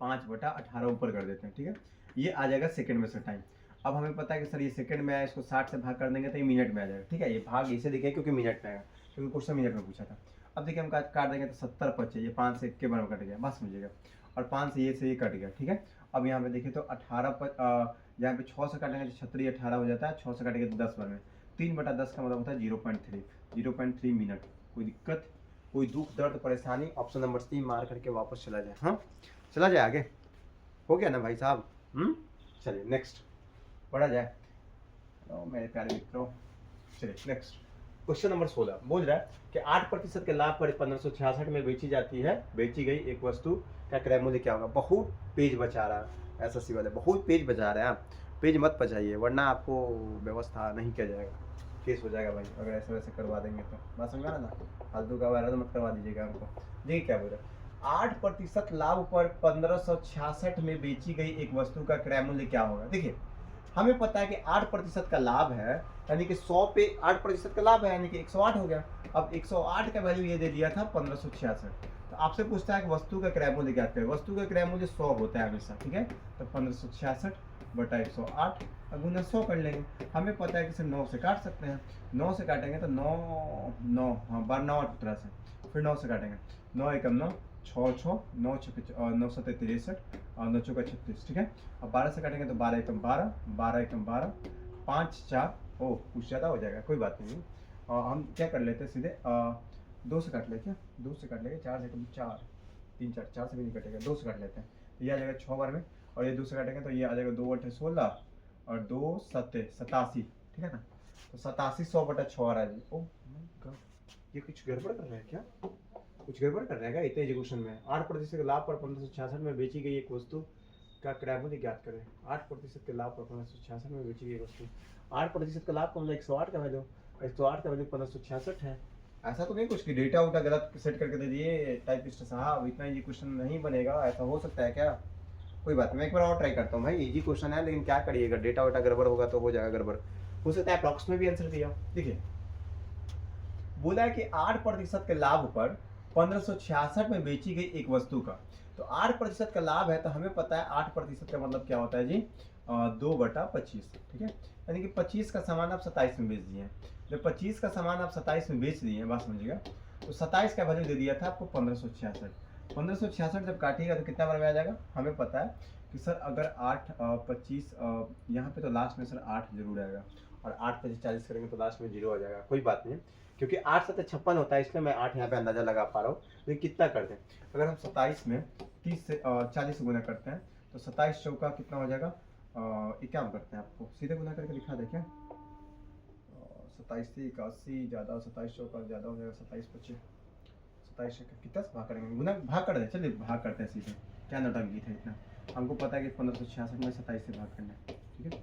5/18 ऊपर कर देते हैं, ठीक है, ये आ जाएगा सेकंड में से टाइम। अब हमें पता है कि सर ये सेकंड में आया, इसको 60 से भाग कर देंगे तो ये मिनट में आ जाएगा। ठीक है, ये भाग इसे देखिए क्योंकि मिनट में आएगा, क्योंकि क्वेश्चन मिनट में पूछा था। अब देखिए हम काट देंगे तो 70 बचे, ये 5 से 1 के बराबर कट गया, बस समझिएगा, और 5 से ये कट गया। ठीक है, अब यहाँ पे देखिए तो 18 यहाँ पे 6 से काटेंगे तो 36 18 हो जाता है, 6 से काटेंगे तो 10 बार में 3/10 का मतलब होता है 0.3 मिनट। कोई दिक्कत, कोई दुख दर्द परेशानी? ऑप्शन नंबर सी मार करके वापस चला जाए। हाँ, चला जाए आगे, हो गया ना भाई साहब? चलिए नेक्स्ट पढ़ा जाए। हेलो मेरे प्यारे मित्रों, चलिए नेक्स्ट क्वेश्चन नंबर 16 बोल रहा है कि 8% के लाभ पर 1566 में बेची गई एक वस्तु का क्रय मूल्य क्या होगा? बहुत पेज बचा रहा है, ऐसा सी वाले बहुत पेज बचा रहे हैं आप, पेज मत बचाइए वरना आपको व्यवस्था नहीं किया जाएगा, केस हो जाएगा भाई अगर ऐसे वैसे करवा देंगे तो। बात समझा ना, फालतू का वायरल मत करवा दीजिएगा हमको। देखिए क्या बोल रहा है, 8% लाभ पर 1566 में बेची गई एक वस्तु का क्रय मूल्य क्या होगा? देखिए हमें पता है कि 8% का लाभ है, यानी कि 100 पे 8% का लाभ है, यानी कि 108 हो गया। अब 108 का वैल्यू ये दे दिया था 1566, तो आपसे पूछता है कि वस्तु का क्रय मूल्य क्या करें? वस्तु का क्रय मूल्य 100 होता है हमेशा। ठीक है, तो 1566 बटा 108 गुना 100 कर लेंगे। हमें पता है कि सिर्फ 9 से काट सकते हैं, 9 से काटेंगे तो 9 हाँ 12 9 से, फिर 9 से काटेंगे, 9 एकम 9 6 6 9 9 7 63 और 9 चौका 36। ठीक है, अब 12 से काटेंगे तो 12 एकम 12 12 एकम 12 5 4 ओ कुछ ज़्यादा हो जाएगा, कोई बात नहीं। और हम क्या कर लेते हैं सीधे 2 से काट ले, क्या 2 से काट लेंगे, 4 से एकम 4 3 4 4 से भी नहीं कटेगा, 2 से काट लेते हैं, ये आ जाएगा 6 बार में, और ये 2 से काटेंगे तो ये आ जाएगा 2 8 16 और 2 7 87। ठीक है ना, तो 87 बटा 6 आ रहा है। ओ ये कुछ गड़बड़ कर रहा है क्या? कुछ गड़बड़ कर रहा है क्या इतने एजुकेशन में? 8% के लाभ पर 1566 में बेची गई एक वस्तु का क्रय मूल्य ज्ञात करें। 8% के लाभ पर 1566 में बेची गई वस्तु, 8% का लाभ का मतलब 108 का वैल्यू, 108 का वैल्यू 1566 है। ऐसा तो नहीं कुछ कि डेटा उटा गलत सेट करके दे दिए टाइपिस्ट साहब, इतना इजी क्वेश्चन नहीं बनेगा, ऐसा हो सकता है क्या? कोई बात नहीं, मैं एक बार और ट्राई करता हूँ भाई, इजी क्वेश्चन है लेकिन क्या करिएगा, डेटा वेटा गड़बड़ होगा तो हो जाएगा गड़बड़, हो सकता है अप्रॉक्स में भी आंसर दिया। देखिए बोला है कि 8% के लाभ पर 1566 में बेची गई एक वस्तु का, तो 8% का लाभ है तो हमें पता है 8% का मतलब क्या होता है जी 2/25। ठीक है, यानी कि 25 का सामान आप 27 में बेच दिए, जब 25 का सामान आप 27 में बेच दिए, बात समझिएगा, तो 27 का वैल्यू दे दिया था आपको 1566 जब काटिएगा तो कितना बार में आ जाएगा? हमें पता है कि सर अगर 8 25 यहाँ पे तो लास्ट में सर 8 जरूर आएगा, और 8 25 40 करेंगे तो लास्ट में 0 आ जाएगा। कोई बात नहीं, क्योंकि 8 7 56 होता है, इसलिए मैं 8 यहाँ पे अंदाजा लगा पा रहा हूँ। लेकिन कितना करते हैं, अगर हम 27 में 30 से 40 से गुना करते हैं तो 27 चौका कितना हो जाएगा? एक काम करते हैं, आपको सीधे गुना करके दिखा दें क्या? 27 से 81 ज़्यादा, 27 चौका ज़्यादा हो जाएगा, 27 25 27 कितना से भाग करेंगे? गुना भाग कर दें, चलिए भाग करते हैं सीधे, क्या नौटंकी था इतना। हमको पता है कि 1566 में 27 से भाग करना है। ठीक है,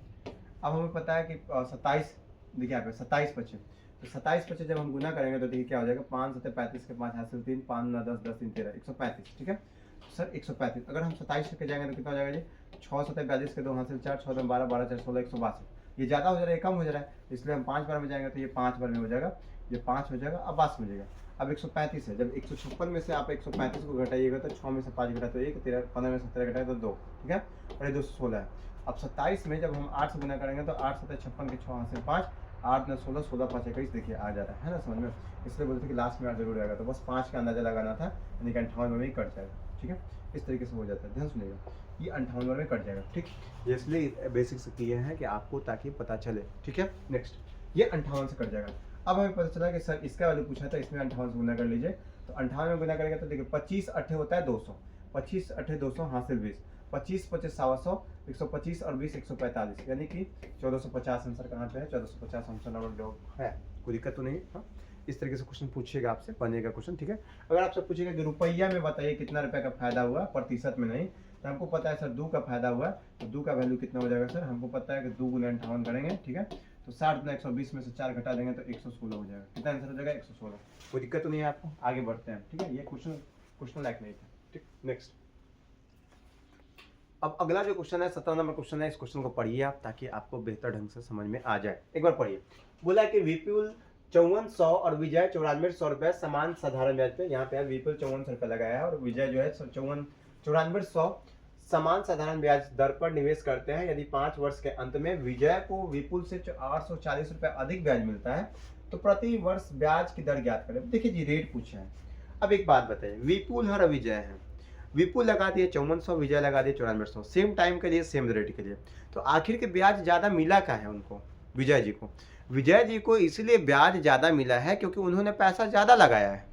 अब हमें पता है कि 27 देखिए यहाँ पे 27 बचे, तो 27 बचे जब हम गुना करेंगे तो देखिए क्या हो जाएगा? 5 7 35 के 5 हासिल 3 5 9 10 10 3 13 135। ठीक है, तो सर 135 अगर हम 27 करके जाएंगे तो कितना हो जाएगा जी? 6 7 42 के 2 हासिल 4 6 12 12 4 16 162। ये ज़्यादा हो जा रहा है, कम हो जा रहा है, इसलिए हम 5 बार में जाएंगे तो ये 5 बार में हो जाएगा, ये 5 हो जाएगा। अब बात समझिएगा, अब 135 है, जब 156 में से आप 135 को घटाइएगा तो 6 में से 5 घटा तो 1 13 15 में से 13 घटाए तो 2। ठीक है, और ये 216 है। अब 27 में जब हम 8 से गुना करेंगे तो 8 7 56 के 6 हासिल 5 8 9 16 16 5 21 देखिए आ जा रहा है ना समझ में, इसलिए बोलते हैं कि लास्ट में जरूर आएगा, तो बस 5 का अंदाजा लगाना था, यानी कि 58 में ही कट जाएगा। ठीक है, इस तरीके से हो जाता है, ध्यान सुनिएगा, ये 58 में कट जाएगा। ठीक, ये इसलिए बेसिक से किए हैं कि आपको ताकि पता चले। ठीक है, नेक्स्ट ये 58 से कट जाएगा। अब हमें पता चला कि सर इसका वैल्यू पूछा था, इसमें 58 से गुना कर लीजिए, तो 58 में गुना करेंगे तो देखिए 25 8 होता है 200, 25 8 200 हासिल 20, 25 25 125 125 और 20 145, यानी कि 1450 आंसर कहाँ पे है? 1450 आंसर नंबर जो है, कोई दिक्कत तो नहीं। हाँ, इस तरीके से क्वेश्चन पूछिएगा आपसे, बनेगा क्वेश्चन। ठीक है, अगर आपसे पूछेगा कि रुपया में बताइए कितना रुपये का फायदा हुआ, प्रतिशत में नहीं, तो हमको पता है सर 2 का फायदा हुआ, तो 2 का वैल्यू कितना हो जाएगा सर? हमको पता है कि 2 गुना 58 करेंगे। ठीक है, तो 60 गुना 120 में से 4 घटा देंगे तो 116 हो जाएगा। कितना आंसर हो जाएगा? 116। कोई दिक्कत तो नहीं है आपको? आगे बढ़ते हैं। ठीक है, ये क्वेश्चन लायक नहीं था। ठीक, नेक्स्ट। अब अगला जो क्वेश्चन है 17 नंबर क्वेश्चन है, इस क्वेश्चन को पढ़िए आप ताकि आपको बेहतर ढंग से समझ में आ जाए। एक बार पढ़िए। बोला कि विपुल 5400 और विजय 9400 रुपए समान साधारण ब्याज पे, यहाँ पे विपुल 5400 रुपये लगाया है और विजय जो है 9400 समान साधारण ब्याज दर पर निवेश करते हैं, यदि 5 वर्ष के अंत में विजय को विपुल से 840 रुपए अधिक ब्याज मिलता है तो प्रति वर्ष ब्याज की दर ज्ञात करें। देखिए जी, रेट पूछा है। अब एक बात बताइए, विपुल और विजय है, विपुल लगा दिए 5400, विजय लगा दिए 9400, सेम टाइम के लिए सेम रेट के लिए, तो आखिर के ब्याज ज्यादा मिला क्या है उनको? विजय जी को, विजय जी को इसलिए ब्याज ज्यादा मिला है क्योंकि उन्होंने पैसा ज्यादा लगाया है।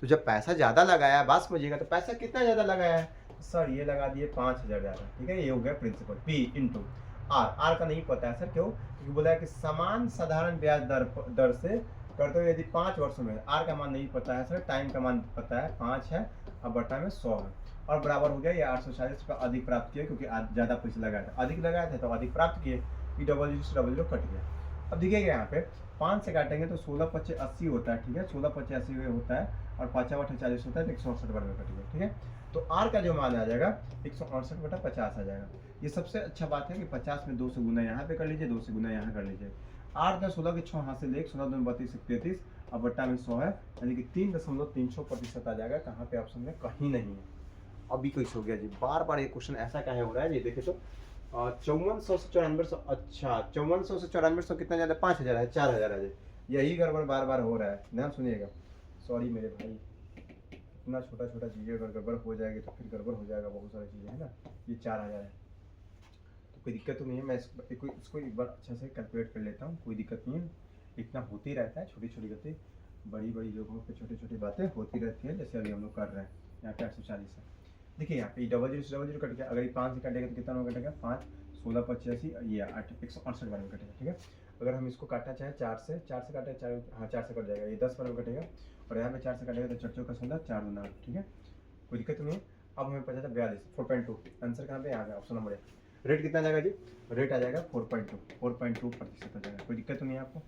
तो जब पैसा ज्यादा लगाया, बात समझिएगा, तो पैसा कितना ज्यादा लगाया है सर? ये लगा दिए 5000 ज्यादा, ठीक है, ये हो गया principal P into R. R का नहीं पता है सर, क्यों? क्योंकि बोला है कि समान साधारण ब्याज दर से करते हुए यदि 5 वर्षों में, आर का मान नहीं पता है सर, टाइम का मान पता है 5 है, अब बटा में 100 है, और बराबर हो गया ये 840 रुपये अधिक प्राप्त किए क्योंकि ज्यादा पैसा लगाया था, अधिक लगाया था तो अधिक प्राप्त किए, ई डबल से डबल कट गया। अब देखिएगा यहाँ पे 5 से काटेंगे तो 16 25 80 होता है, ठीक है, 16 25 80 होता है, और 5 8 40 होता है, तो 168 बार में कट गया, ठीक है। तो आर का जो मान आ जाएगा 168/50 आ जाएगा। ये सबसे अच्छा बात है कि 50 में 2 से गुना यहाँ पे कर लीजिए, 2 से गुना यहाँ कर लीजिए। 8 10 16 के 6 हाथ से ले, 16 2 32 33, अब बट्टा में 100 है, यानी कि 3.300% आ जाएगा। कहाँ पे? ऑप्शन में कहीं नहीं है। अभी कैसे हो गया जी? बार बार ये क्वेश्चन ऐसा काहे हो रहा है जी? देखिए तो 5400 से 9400, अच्छा 5400 से 9400 कितना ज्यादा? 5000 है, 4000 है जी। यही गड़बड़ बार बार हो रहा है, ध्यान सुनिएगा। सॉरी मेरे भाई, इतना छोटा छोटा चीज़ें अगर गड़बड़ हो जाएगी तो फिर गड़बड़ हो जाएगा, बहुत सारी चीज़ें है ना। ये 4000 है तो कोई दिक्कत तो नहीं है, मैं इसको एक बार अच्छा से कैलकुलेट कर लेता हूँ, कोई दिक्कत नहीं है। इतना होती रहता है, छोटी छोटी गलती, बड़ी बड़ी जगहों पे छोटी छोटी बातें होती रहती है, जैसे अभी हम लोग कर रहे हैं। यहाँ पे 840 है, देखिए यहाँ पे डबल जीरो कट गया, अगर ये 5 से कटेगा तो कितना होगा? कटेगा 5 16 85, ये 8 168 बार में कटेगा, ठीक है। अगर हम इसको काटना चाहें 4 से काटे 4, हाँ 4 से कट जाएगा, ये 10 बार में कटेगा, और यहाँ पे 4 से कटेगा तो 4 चौका 16, 4 दूना 8, ठीक है, कोई दिक्कत नहीं है। अब हमें पता था 42, 4.2, आंसर कहाँ पे? यहाँ पे ऑप्शन नंबर है। रेट कितना आ जाएगा जी? रेट आ जाएगा 4.2% आ जाएगा, कोई दिक्कत तो नहीं है आपको?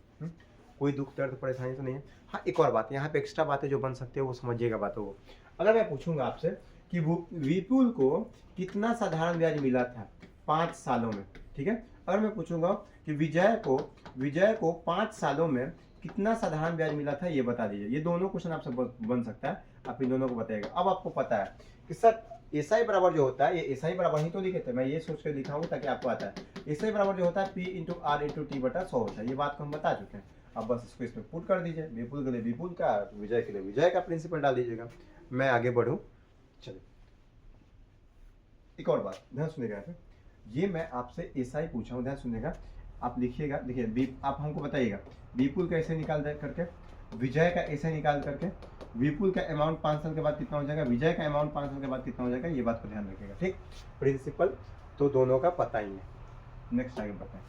कोई दुख दर्द परेशानी तो नहीं है? हाँ, एक और बात, यहाँ पे एक्स्ट्रा बातें जो बन सकती है वो समझिएगा बातों को। अगर मैं पूछूंगा आपसे कि विपुल को कितना साधारण ब्याज मिला था 5 सालों में, ठीक है, अगर मैं पूछूंगा कि विजय को 5 सालों में कितना साधारण ब्याज मिला था, ये बता दीजिए। ये दोनों क्वेश्चन आपसे बन सकता है, आप इन दोनों को बताइएगा। अब आपको पता है कि सर एसआई बराबर जो होता है, ये एसआई बराबर ही तो लिखे थे, मैं ये सोच कर लिखा हूँ ताकि आपको आता है। एसआई बराबर जो होता है P into R into T बटा 100 होता है, ये बात को हम बता चुके हैं। अब बस इसको इसमें पुट कर दीजिए, विपुल के लिए विपुल का, विजय के लिए विजय का प्रिंसिपल डाल दीजिएगा। मैं आगे बढ़ूँ, चलिए एक और बात ध्यान सुनिएगा। यहाँ पे ये मैं आपसे एसआई पूछा हूँ, ध्यान सुनिएगा, आप लिखिएगा। देखिए आप हमको बताइएगा विपुल का एसआई निकाल करके, विजय का एसआई निकाल करके, विपुल का अमाउंट 5 साल के बाद कितना हो जाएगा, विजय का अमाउंट 5 साल के बाद कितना हो जाएगा, ये बात को ध्यान रखिएगा, ठीक। प्रिंसिपल तो दोनों का पता ही है। नेक्स्ट आगे बताएं,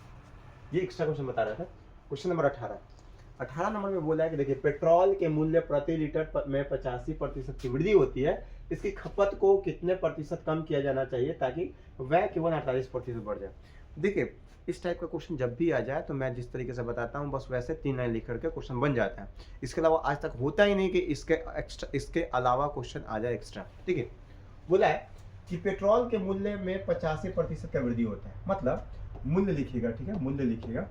ये एक्स्ट्रा क्वेश्चन बता रहा था, क्वेश्चन नंबर 18 नंबर में बोला है कि देखिए पेट्रोल के मूल्य प्रति लीटर में 85% की वृद्धि होती है, इसकी खपत को कितने प्रतिशत कम किया जाना चाहिए ताकि वह केवल 48% बढ़ जाए। देखिए इस टाइप का क्वेश्चन जब भी आ जाए तो मैं जिस तरीके से बताता हूँ बस वैसे 3 लाइन लिख करके क्वेश्चन बन जाता है। इसके अलावा आज तक होता ही नहीं कि इसके अलावा क्वेश्चन आ जाए एक्स्ट्रा। ठीक है, बोला है कि पेट्रोल के मूल्य में 85% का वृद्धि होता है, मतलब मूल्य लिखिएगा, ठीक है, मूल्य लिखिएगा,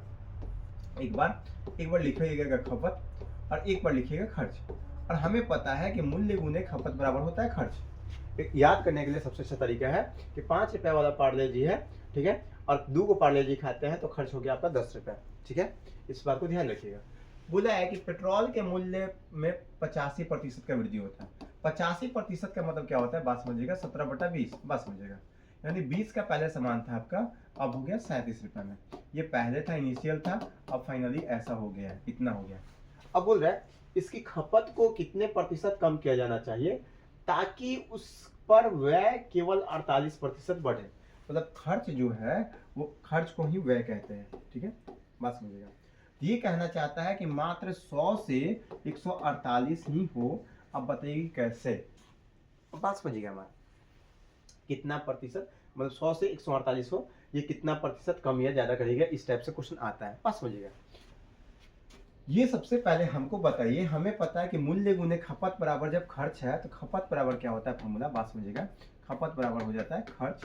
एक बार लिखिएगा खपत और एक बार लिखिएगा खर्च। और हमें पता है कि मूल्य गुने खपत बराबर होता है खर्च। याद करने के लिए सबसे अच्छा तरीका है कि 5 रुपए वाला पार्ले जी है, ठीक है, और 2 को पार्ले जी खाते हैं तो खर्च हो गया आपका 10 रुपए, ठीक है, इस बात को ध्यान रखिएगा। बोला है कि पेट्रोल के मूल्य में 85% का वृद्धि होता है। 85% का मतलब क्या होता है, बात समझिएगा, 17/20, बात समझिएगा, यानी 20 का पहले सामान था आपका, अब हो गया 37 रुपए में। ये पहले था, इनिशियल था, अब फाइनली ऐसा हो गया, इतना हो गया। अब बोल रहा है इसकी खपत को कितने प्रतिशत कम किया जाना चाहिए ताकि उस पर व्यय केवल 48% बढ़े। मतलब खर्च जो है वो खर्च को ही व्यय कहते हैं, ठीक है, बात समझिएगा। ये कहना चाहता है कि मात्र 100 से 148 ही हो। अब बताइए कैसे, बात समझिएगा हमारा, कितना प्रतिशत, मतलब 100 से 148 हो, ये कितना प्रतिशत कम या ज्यादा करेगा, इस टाइप से क्वेश्चन आता है, बात समझिएगा। ये सबसे पहले हमको बताइए, हमें पता है कि मूल्य गुने खपत बराबर जब खर्च है तो खपत बराबर क्या होता है फॉर्मूला, बात समझिएगा, खपत बराबर हो जाता है खर्च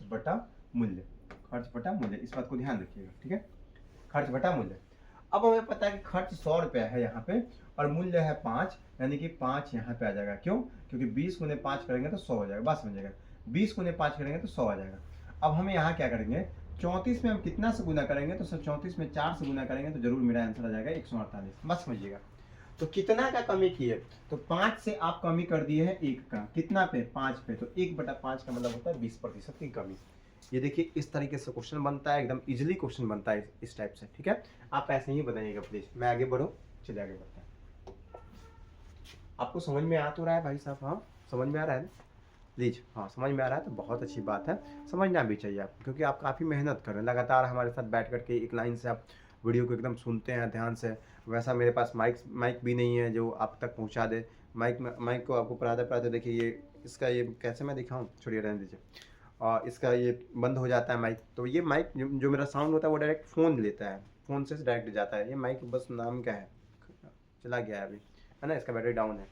बटा मूल्य, खर्च बटा मूल्य, इस बात को ध्यान रखिएगा, ठीक है, खर्च बटा मूल्य। अब हमें पता है कि खर्च 100 रुपया है यहाँ पे और मूल्य है 5, यानी कि 5 यहाँ पे आ जाएगा, क्यों, क्योंकि 20 गुने 5 करेंगे तो 100 हो जाएगा, बात समझिएगा। 20 गुने 5 करेंगे तो 100 आ जाएगा। अब हमें यहाँ क्या करेंगे, 34 में हम कितना से गुना करेंगे, तो सर 34 में 4 से गुना करेंगे तो जरूर मेरा आंसर आ जाएगा 148। बस समझिएगा। तो कितना का कमी किए, तो 5 से आप कमी कर दिए है 1 का, कितना पे, 5 पे, तो 1/5 का मतलब होता है 20% की कमी। ये देखिए इस तरीके से क्वेश्चन बनता है, एकदम इजीली क्वेश्चन बनता है इस टाइप से, ठीक है। आप ऐसे ही बनाइएगा प्लीज। मैं आगे बढ़ूँ, चलिए आगे बढ़ते हैं। आपको समझ में आ तो रहा है भाई साहब? हाँ समझ में आ रहा है प्लीज, हाँ समझ में आ रहा है तो बहुत अच्छी बात है, समझना भी चाहिए आप, क्योंकि आप काफ़ी मेहनत कर रहे हैं लगातार हमारे साथ बैठ करके एक लाइन से आप वीडियो को एकदम सुनते हैं ध्यान से। वैसा मेरे पास माइक भी नहीं है जो आप तक पहुंचा दे। माइक को आपको पढ़ाते पढ़ाते देखिए ये इसका ये कैसे मैं दिखाऊं, छोड़िए रहने दीजिए। और इसका ये बंद हो जाता है माइक, तो ये माइक जो मेरा साउंड होता है वो डायरेक्ट फ़ोन लेता है, फ़ोन से डायरेक्ट जाता है। ये माइक बस नाम का है, चला गया है अभी, है ना, इसका बैटरी डाउन है।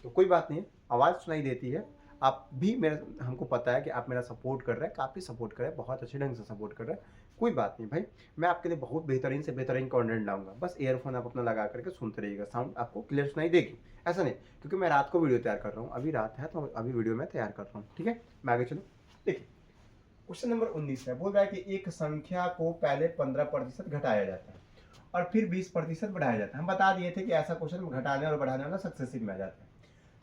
तो कोई बात नहीं, आवाज़ सुनाई देती है। आप भी मेरा, हमको पता है कि आप मेरा सपोर्ट कर रहे हैं, काफ़ी सपोर्ट कर रहे हैं, बहुत अच्छे ढंग से सपोर्ट कर रहे हैं। कोई बात नहीं भाई, मैं आपके लिए बहुत बेहतरीन से बेहतरीन कंटेंट लाऊंगा। बस ईयरफोन आप अपना लगा करके सुनते रहिएगा, साउंड आपको क्लियर सुनाई देगी। ऐसा नहीं, क्योंकि मैं रात को वीडियो तैयार कर रहा हूँ, अभी रात है तो अभी वीडियो मैं तैयार कर रहा हूँ, ठीक है। मैं आगे चलूँ, देखिए क्वेश्चन नंबर 19 है, बोल रहा है कि एक संख्या को पहले 15% घटाया जाता है और फिर 20% बढ़ाया जाता है। हम बता दिए थे कि ऐसा क्वेश्चन घटाने और बढ़ाने वाला सक्सेसिव में आ जाता है।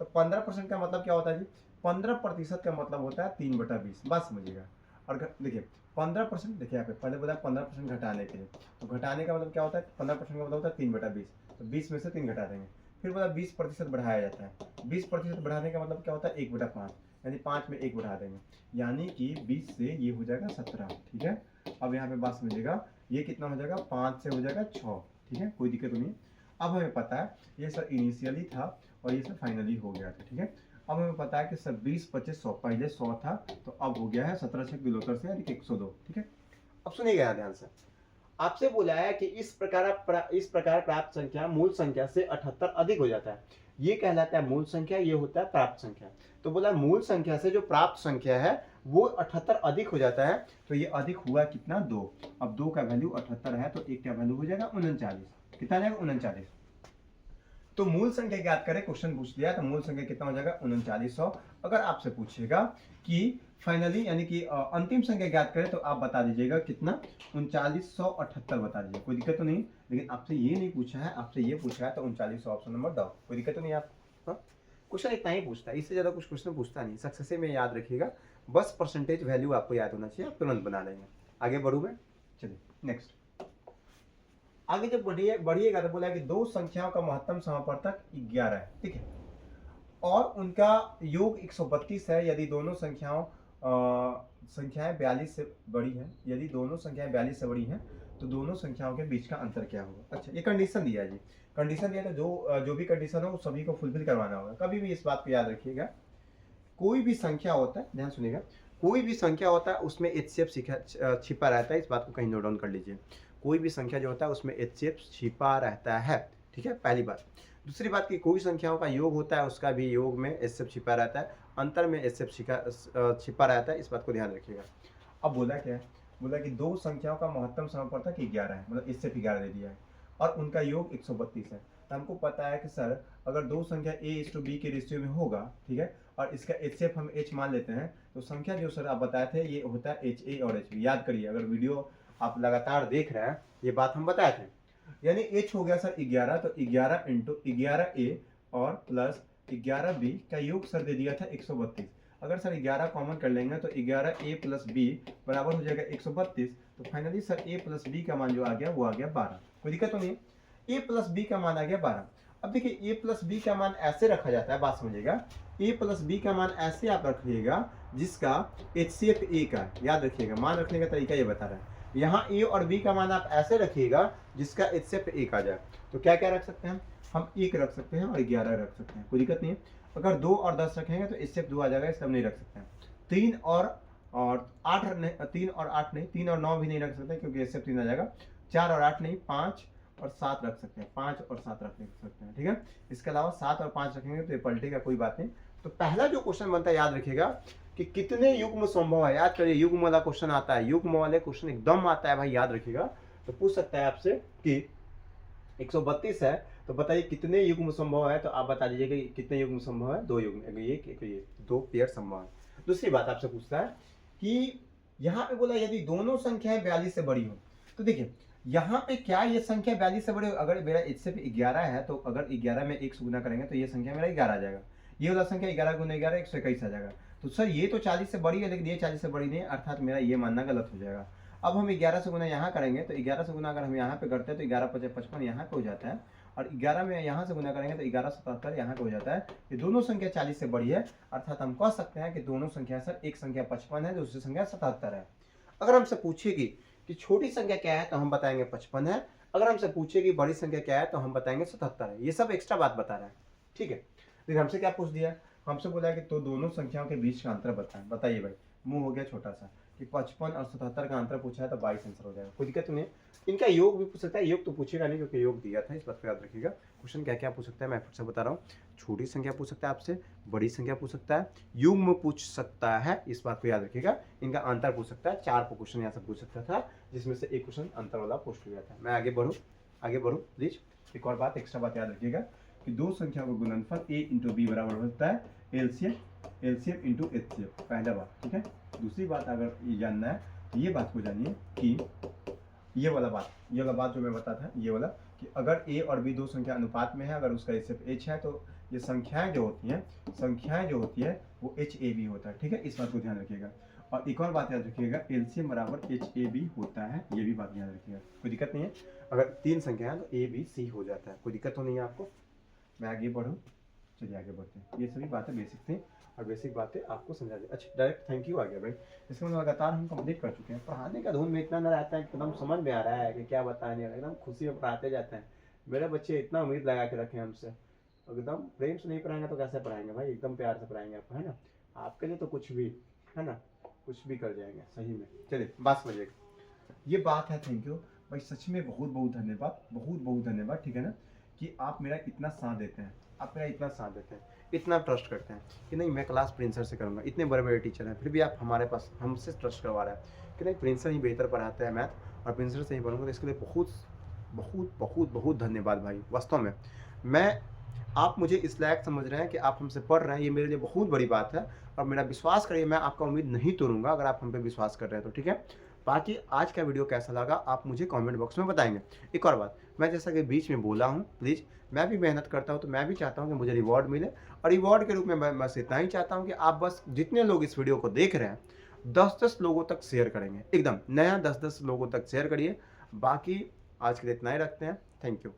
तो 15% का मतलब क्या होता है जी, 15% का मतलब होता है 3/20। बात समझिएगा। और देखिए 15%, देखिए यहाँ पे पहले बोला 15% घटाने के लिए, तो घटाने का मतलब क्या होता है, 15% का मतलब होता है 3/20, तो 20 में से 3 घटा देंगे। फिर बोला 20% बढ़ाया जाता है, 20% बढ़ाने का मतलब क्या होता है 1/5, यानी 5 में 1 बढ़ा देंगे, यानी कि 20 से ये हो जाएगा 17, ठीक है। अब यहाँ पे बात समझिएगा, ये कितना हो जाएगा, 5 से हो जाएगा 6, ठीक है, कोई दिक्कत नहीं है। अब हमें पता है ये सर इनिशियली था और ये सर फाइनली हो गया था, ठीक है। अब हमें पता है कि सर 20, 25, 100, पहले 100 था तो अब हो गया है 17 छक 72 से यानी कि 102, ठीक है। अब सुनिएगा ध्यान से, आपसे बोला है कि इस प्रकार प्राप्त संख्या मूल संख्या से 78 अधिक हो जाता है। ये कहलाता है मूल संख्या, ये होता है प्राप्त संख्या। तो बोला मूल संख्या से जो प्राप्त संख्या है वो 78 अधिक हो जाता है, तो ये अधिक हुआ कितना, 2। अब 2 का वैल्यू 78 है तो 1 का वैल्यू हो जाएगा 39, कितना जाएगा 39। तो मूल संख्या ज्ञात करें, क्वेश्चन पूछ दिया तो मूल संख्या कितना हो जाएगा 3900। अगर आपसे पूछेगा कि फाइनली यानी कि अंतिम संख्या ज्ञात करें तो आप बता दीजिएगा कितना, 3978 बता दीजिए, कोई दिक्कत तो नहीं। लेकिन आपसे ये नहीं पूछा है, आपसे ये पूछा है तो 3900 ऑप्शन नंबर डाउन, कोई दिक्कत तो नहीं। आप क्वेश्चन इतना ही पूछता है, इससे ज्यादा कुछ क्वेश्चन पूछता नहीं। सक्सेसिव में याद रखिएगा, बस परसेंटेज वैल्यू आपको याद होना चाहिए, आप तुरंत बना लेंगे। आगे बढ़ू मैं, चलिए नेक्स्ट। आगे जब बढ़िएगा तो बोला कि दो संख्याओं का महत्तम समापवर्तक 11 है, ठीक है, और उनका योग 132 है यदि दोनों संख्याएं 42 से बड़ी हैं। यदि दोनों संख्याएं 42 से बड़ी हैं तो दोनों संख्याओं के बीच का अंतर क्या होगा। अच्छा, ये कंडीशन दिया है जी, कंडीशन दिया तो जो भी कंडीशन हो सभी को फुलफिल करवाना होगा। कभी भी इस बात को याद रखिएगा, कोई भी संख्या होता है, ध्यान सुनिएगा, कोई भी संख्या होता है उसमें HCF छिपा रहता है, इस बात को कहीं नोट डाउन कर लीजिए। कोई भी संख्या जो होता है उसमें HCF छिपा रहता है, ठीक है, पहली बात। दूसरी बात की कोई संख्याओं का योग होता है उसका भी योग में HCF छिपा रहता है, अंतर में HCF छिपा रहता है, इस बात को ध्यान रखिएगा। अब बोला क्या है, बोला कि दो संख्याओं का महत्तम समापवर्तक 11 है, मतलब HCF 11 दे दिया है और उनका योग 132 है। तो हमको पता है कि सर अगर दो संख्या A:B के रेशियो में होगा, ठीक है, और इसका HCF हम H मान लेते हैं, तो संख्या जो सर आप बताए थे ये होता है HA और HB। याद करिए, अगर वीडियो आप लगातार देख रहे हैं, ये बात हम बताए थे। यानी H हो गया सर 11, तो 11 इंटू 11A और प्लस 11B का योग सर दे दिया था 132। अगर सर 11 कॉमन कर लेंगे तो 11A प्लस B बराबर हो जाएगा 132। तो finally sir A plus B का मान जो आ गया वो आ गया 12, कोई दिक्कत तो नहीं है। A प्लस B का मान आ गया 12। अब देखिए A प्लस B का मान ऐसे रखा जाता है, बात समझिएगा, A प्लस B का मान ऐसे आप रखिएगा जिसका HCF A का, याद रखिएगा, मान रखने का तरीका ये बता रहा है। यहाँ A और B का मान आप ऐसे रखिएगा जिसका HCF 1 आ जाए। तो क्या क्या रख सकते हैं हम, 1 रख सकते हैं और 11 रख सकते हैं, कोई दिक्कत नहीं है। अगर 2 और 10 रखेंगे तो HCF 2 आ जाएगा, इसलिए हम नहीं रख सकते हैं। 3 और 8 नहीं, 3 और 8 नहीं, 3 और 9 भी नहीं रख सकते क्योंकि HCF 3 आ जाएगा। 4 और 8 नहीं, 5 और 7 रख सकते हैं, 5 और 7 रख सकते हैं, ठीक है। इसके अलावा 7 और 5 रखेंगे तो ये पलटेगा, कोई बात नहीं। तो पहला जो क्वेश्चन बनता है, याद रखिएगा कि कितने युग्म संभव है। याद करिए, युग्म वाला क्वेश्चन आता है, युग्म वाले क्वेश्चन एकदम आता है भाई, याद रखिएगा। तो पूछ सकता है आपसे कि 132 है तो बताइए कितने युग्म संभव है, तो आप बता दीजिए कि कितने युग्म संभव है, 2 युग्म, एक ये 2 पेयर संभव है। दूसरी बात आपसे पूछता है कि यहाँ पे बोला यदि दोनों संख्याएं 42 से बड़ी हो, तो देखिए यहाँ पे क्या ये संख्या 42 से बड़ी हो, अगर मेरा इससे 11 है तो अगर 11 में 1 से गुना करेंगे तो ये संख्या मेरा 11 आ जाएगा। ये वाला संख्या 11 गुना 11 121 आ जाएगा। तो सर ये तो 40 से बड़ी है लेकिन ये 40 से बड़ी नहीं है, अर्थात मेरा ये मानना गलत हो जाएगा। अब हम 11 से गुना यहाँ करेंगे तो 11 से गुना अगर हम यहाँ पे करते हैं तो 11 5 55 यहाँ पे हो जाता है, और 11 में यहाँ से गुना करेंगे तो 11 77 यहाँ पे हो जाता है। ये दोनों संख्या 40 से बड़ी है, अर्थात हम कह सकते हैं कि दोनों संख्या सर, एक संख्या 55 है, दूसरी संख्या 77 है। अगर हमसे पूछेगी कि छोटी संख्या क्या है तो हम बताएंगे 55 है, अगर हमसे पूछेगी बड़ी संख्या क्या है तो हम बताएंगे 77 है। ये सब एक्स्ट्रा बात बता रहा है, ठीक है। देखिए हमसे क्या पूछ दिया, हमसे बोला है कि तो दोनों संख्याओं के बीच का अंतर बताएं। बताइए भाई, मुंह हो गया छोटा सा कि 55 और 77 का अंतर पूछा है तो 22 आंसर हो जाएगा, कोई दिक्कत नहीं। इनका योग भी पूछ सकता है, योग तो पूछेगा नहीं क्योंकि योग दिया था, इस बात को याद रखिएगा। क्वेश्चन क्या क्या पूछ सकता है मैं फिर से बता रहा हूँ, छोटी संख्या पूछ सकता है आपसे, बड़ी संख्या पूछ सकता है, युग्म पूछ सकता है, इस बात को याद रखिएगा। इनका अंतर पूछ सकता है, 4 क्वेश्चन यहाँ से पूछ सकता था, जिसमें से एक क्वेश्चन अंतर वाला पूछ लिया था। मैं आगे बढ़ूँ प्लीज। एक और बात, एक्स्ट्रा बात याद रखिएगा कि दो संख्याओं का गुणनफल a इंटू बी बराबर होता है एलसीएम इंटू एचसीएफ, पहला बात, ठीक है। दूसरी बात अगर ये जानना है तो ये बात को जानिए कि ये वाला बात जो मैं बताता था, ये वाला कि अगर a और b दो संख्या अनुपात में है, अगर उसका एचसीएफ h है तो ये संख्याएं जो होती है वो एच ए बी होता है, ठीक है। इस बात को ध्यान रखिएगा। और एक और बात याद रखिएगा, एलसीएम बराबर एच ए बी होता है, ये भी बात याद रखिएगा, कोई दिक्कत नहीं है। अगर 3 संख्या है तो ए बी सी हो जाता है, कोई दिक्कत तो नहीं है आपको। मैं आगे बढ़ूँ, चलिए आगे बढ़ते हैं। ये सभी बातें बेसिक थी और बेसिक बातें आपको समझा दी। अच्छा डायरेक्ट थैंक यू आ गया भाई, इसमें लगातार हम कंप्लीट कर चुके हैं। पढ़ाने का धुन में इतना न रहता है, एकदम समझ में आ रहा है कि क्या बताने, एकदम खुशी में पढ़ाते जाते हैं। मेरे बच्चे इतना उम्मीद लगा के रखे हैं हमसे, एकदम प्रेम से नहीं पढ़ाएंगे तो कैसे पढ़ाएंगे भाई, एकदम प्यार से पढ़ाएंगे आपको, है ना। आपके लिए तो कुछ भी, है ना, कुछ भी कर जाएंगे सही में। चलिए बात समझिएगा, ये बात है। थैंक यू भाई, सच में बहुत बहुत धन्यवाद, ठीक है ना, कि आप मेरा इतना साथ देते हैं, इतना ट्रस्ट करते हैं कि नहीं मैं क्लास प्रिंसर से करूँगा। इतने बड़े बड़े टीचर हैं फिर भी आप हमारे पास हमसे ट्रस्ट करवा रहे हैं कि नहीं प्रिंसर ही बेहतर पढ़ाते हैं मैथ और प्रिंसर से ही पढ़ूँगा। तो इसके लिए बहुत धन्यवाद भाई। वास्तव में आप मुझे इस लायक समझ रहे हैं कि आप हमसे पढ़ रहे हैं, ये मेरे लिए बहुत बड़ी बात है। और मेरा विश्वास करिए, मैं आपका उम्मीद नहीं तोड़ूंगा अगर आप हम पे विश्वास कर रहे हैं तो, ठीक है। बाकी आज का वीडियो कैसा लगा आप मुझे कमेंट बॉक्स में बताएंगे। एक और बात, मैं जैसा कि बीच में बोला हूँ, प्लीज़ मैं भी मेहनत करता हूँ तो मैं भी चाहता हूँ कि मुझे रिवॉर्ड मिले, और रिवॉर्ड के रूप में मैं बस इतना ही चाहता हूँ कि आप बस जितने लोग इस वीडियो को देख रहे हैं 10-10 लोगों तक शेयर करेंगे, एकदम नया 10-10 लोगों तक शेयर करिए। बाकी आज के लिए इतना ही रखते हैं, थैंक यू।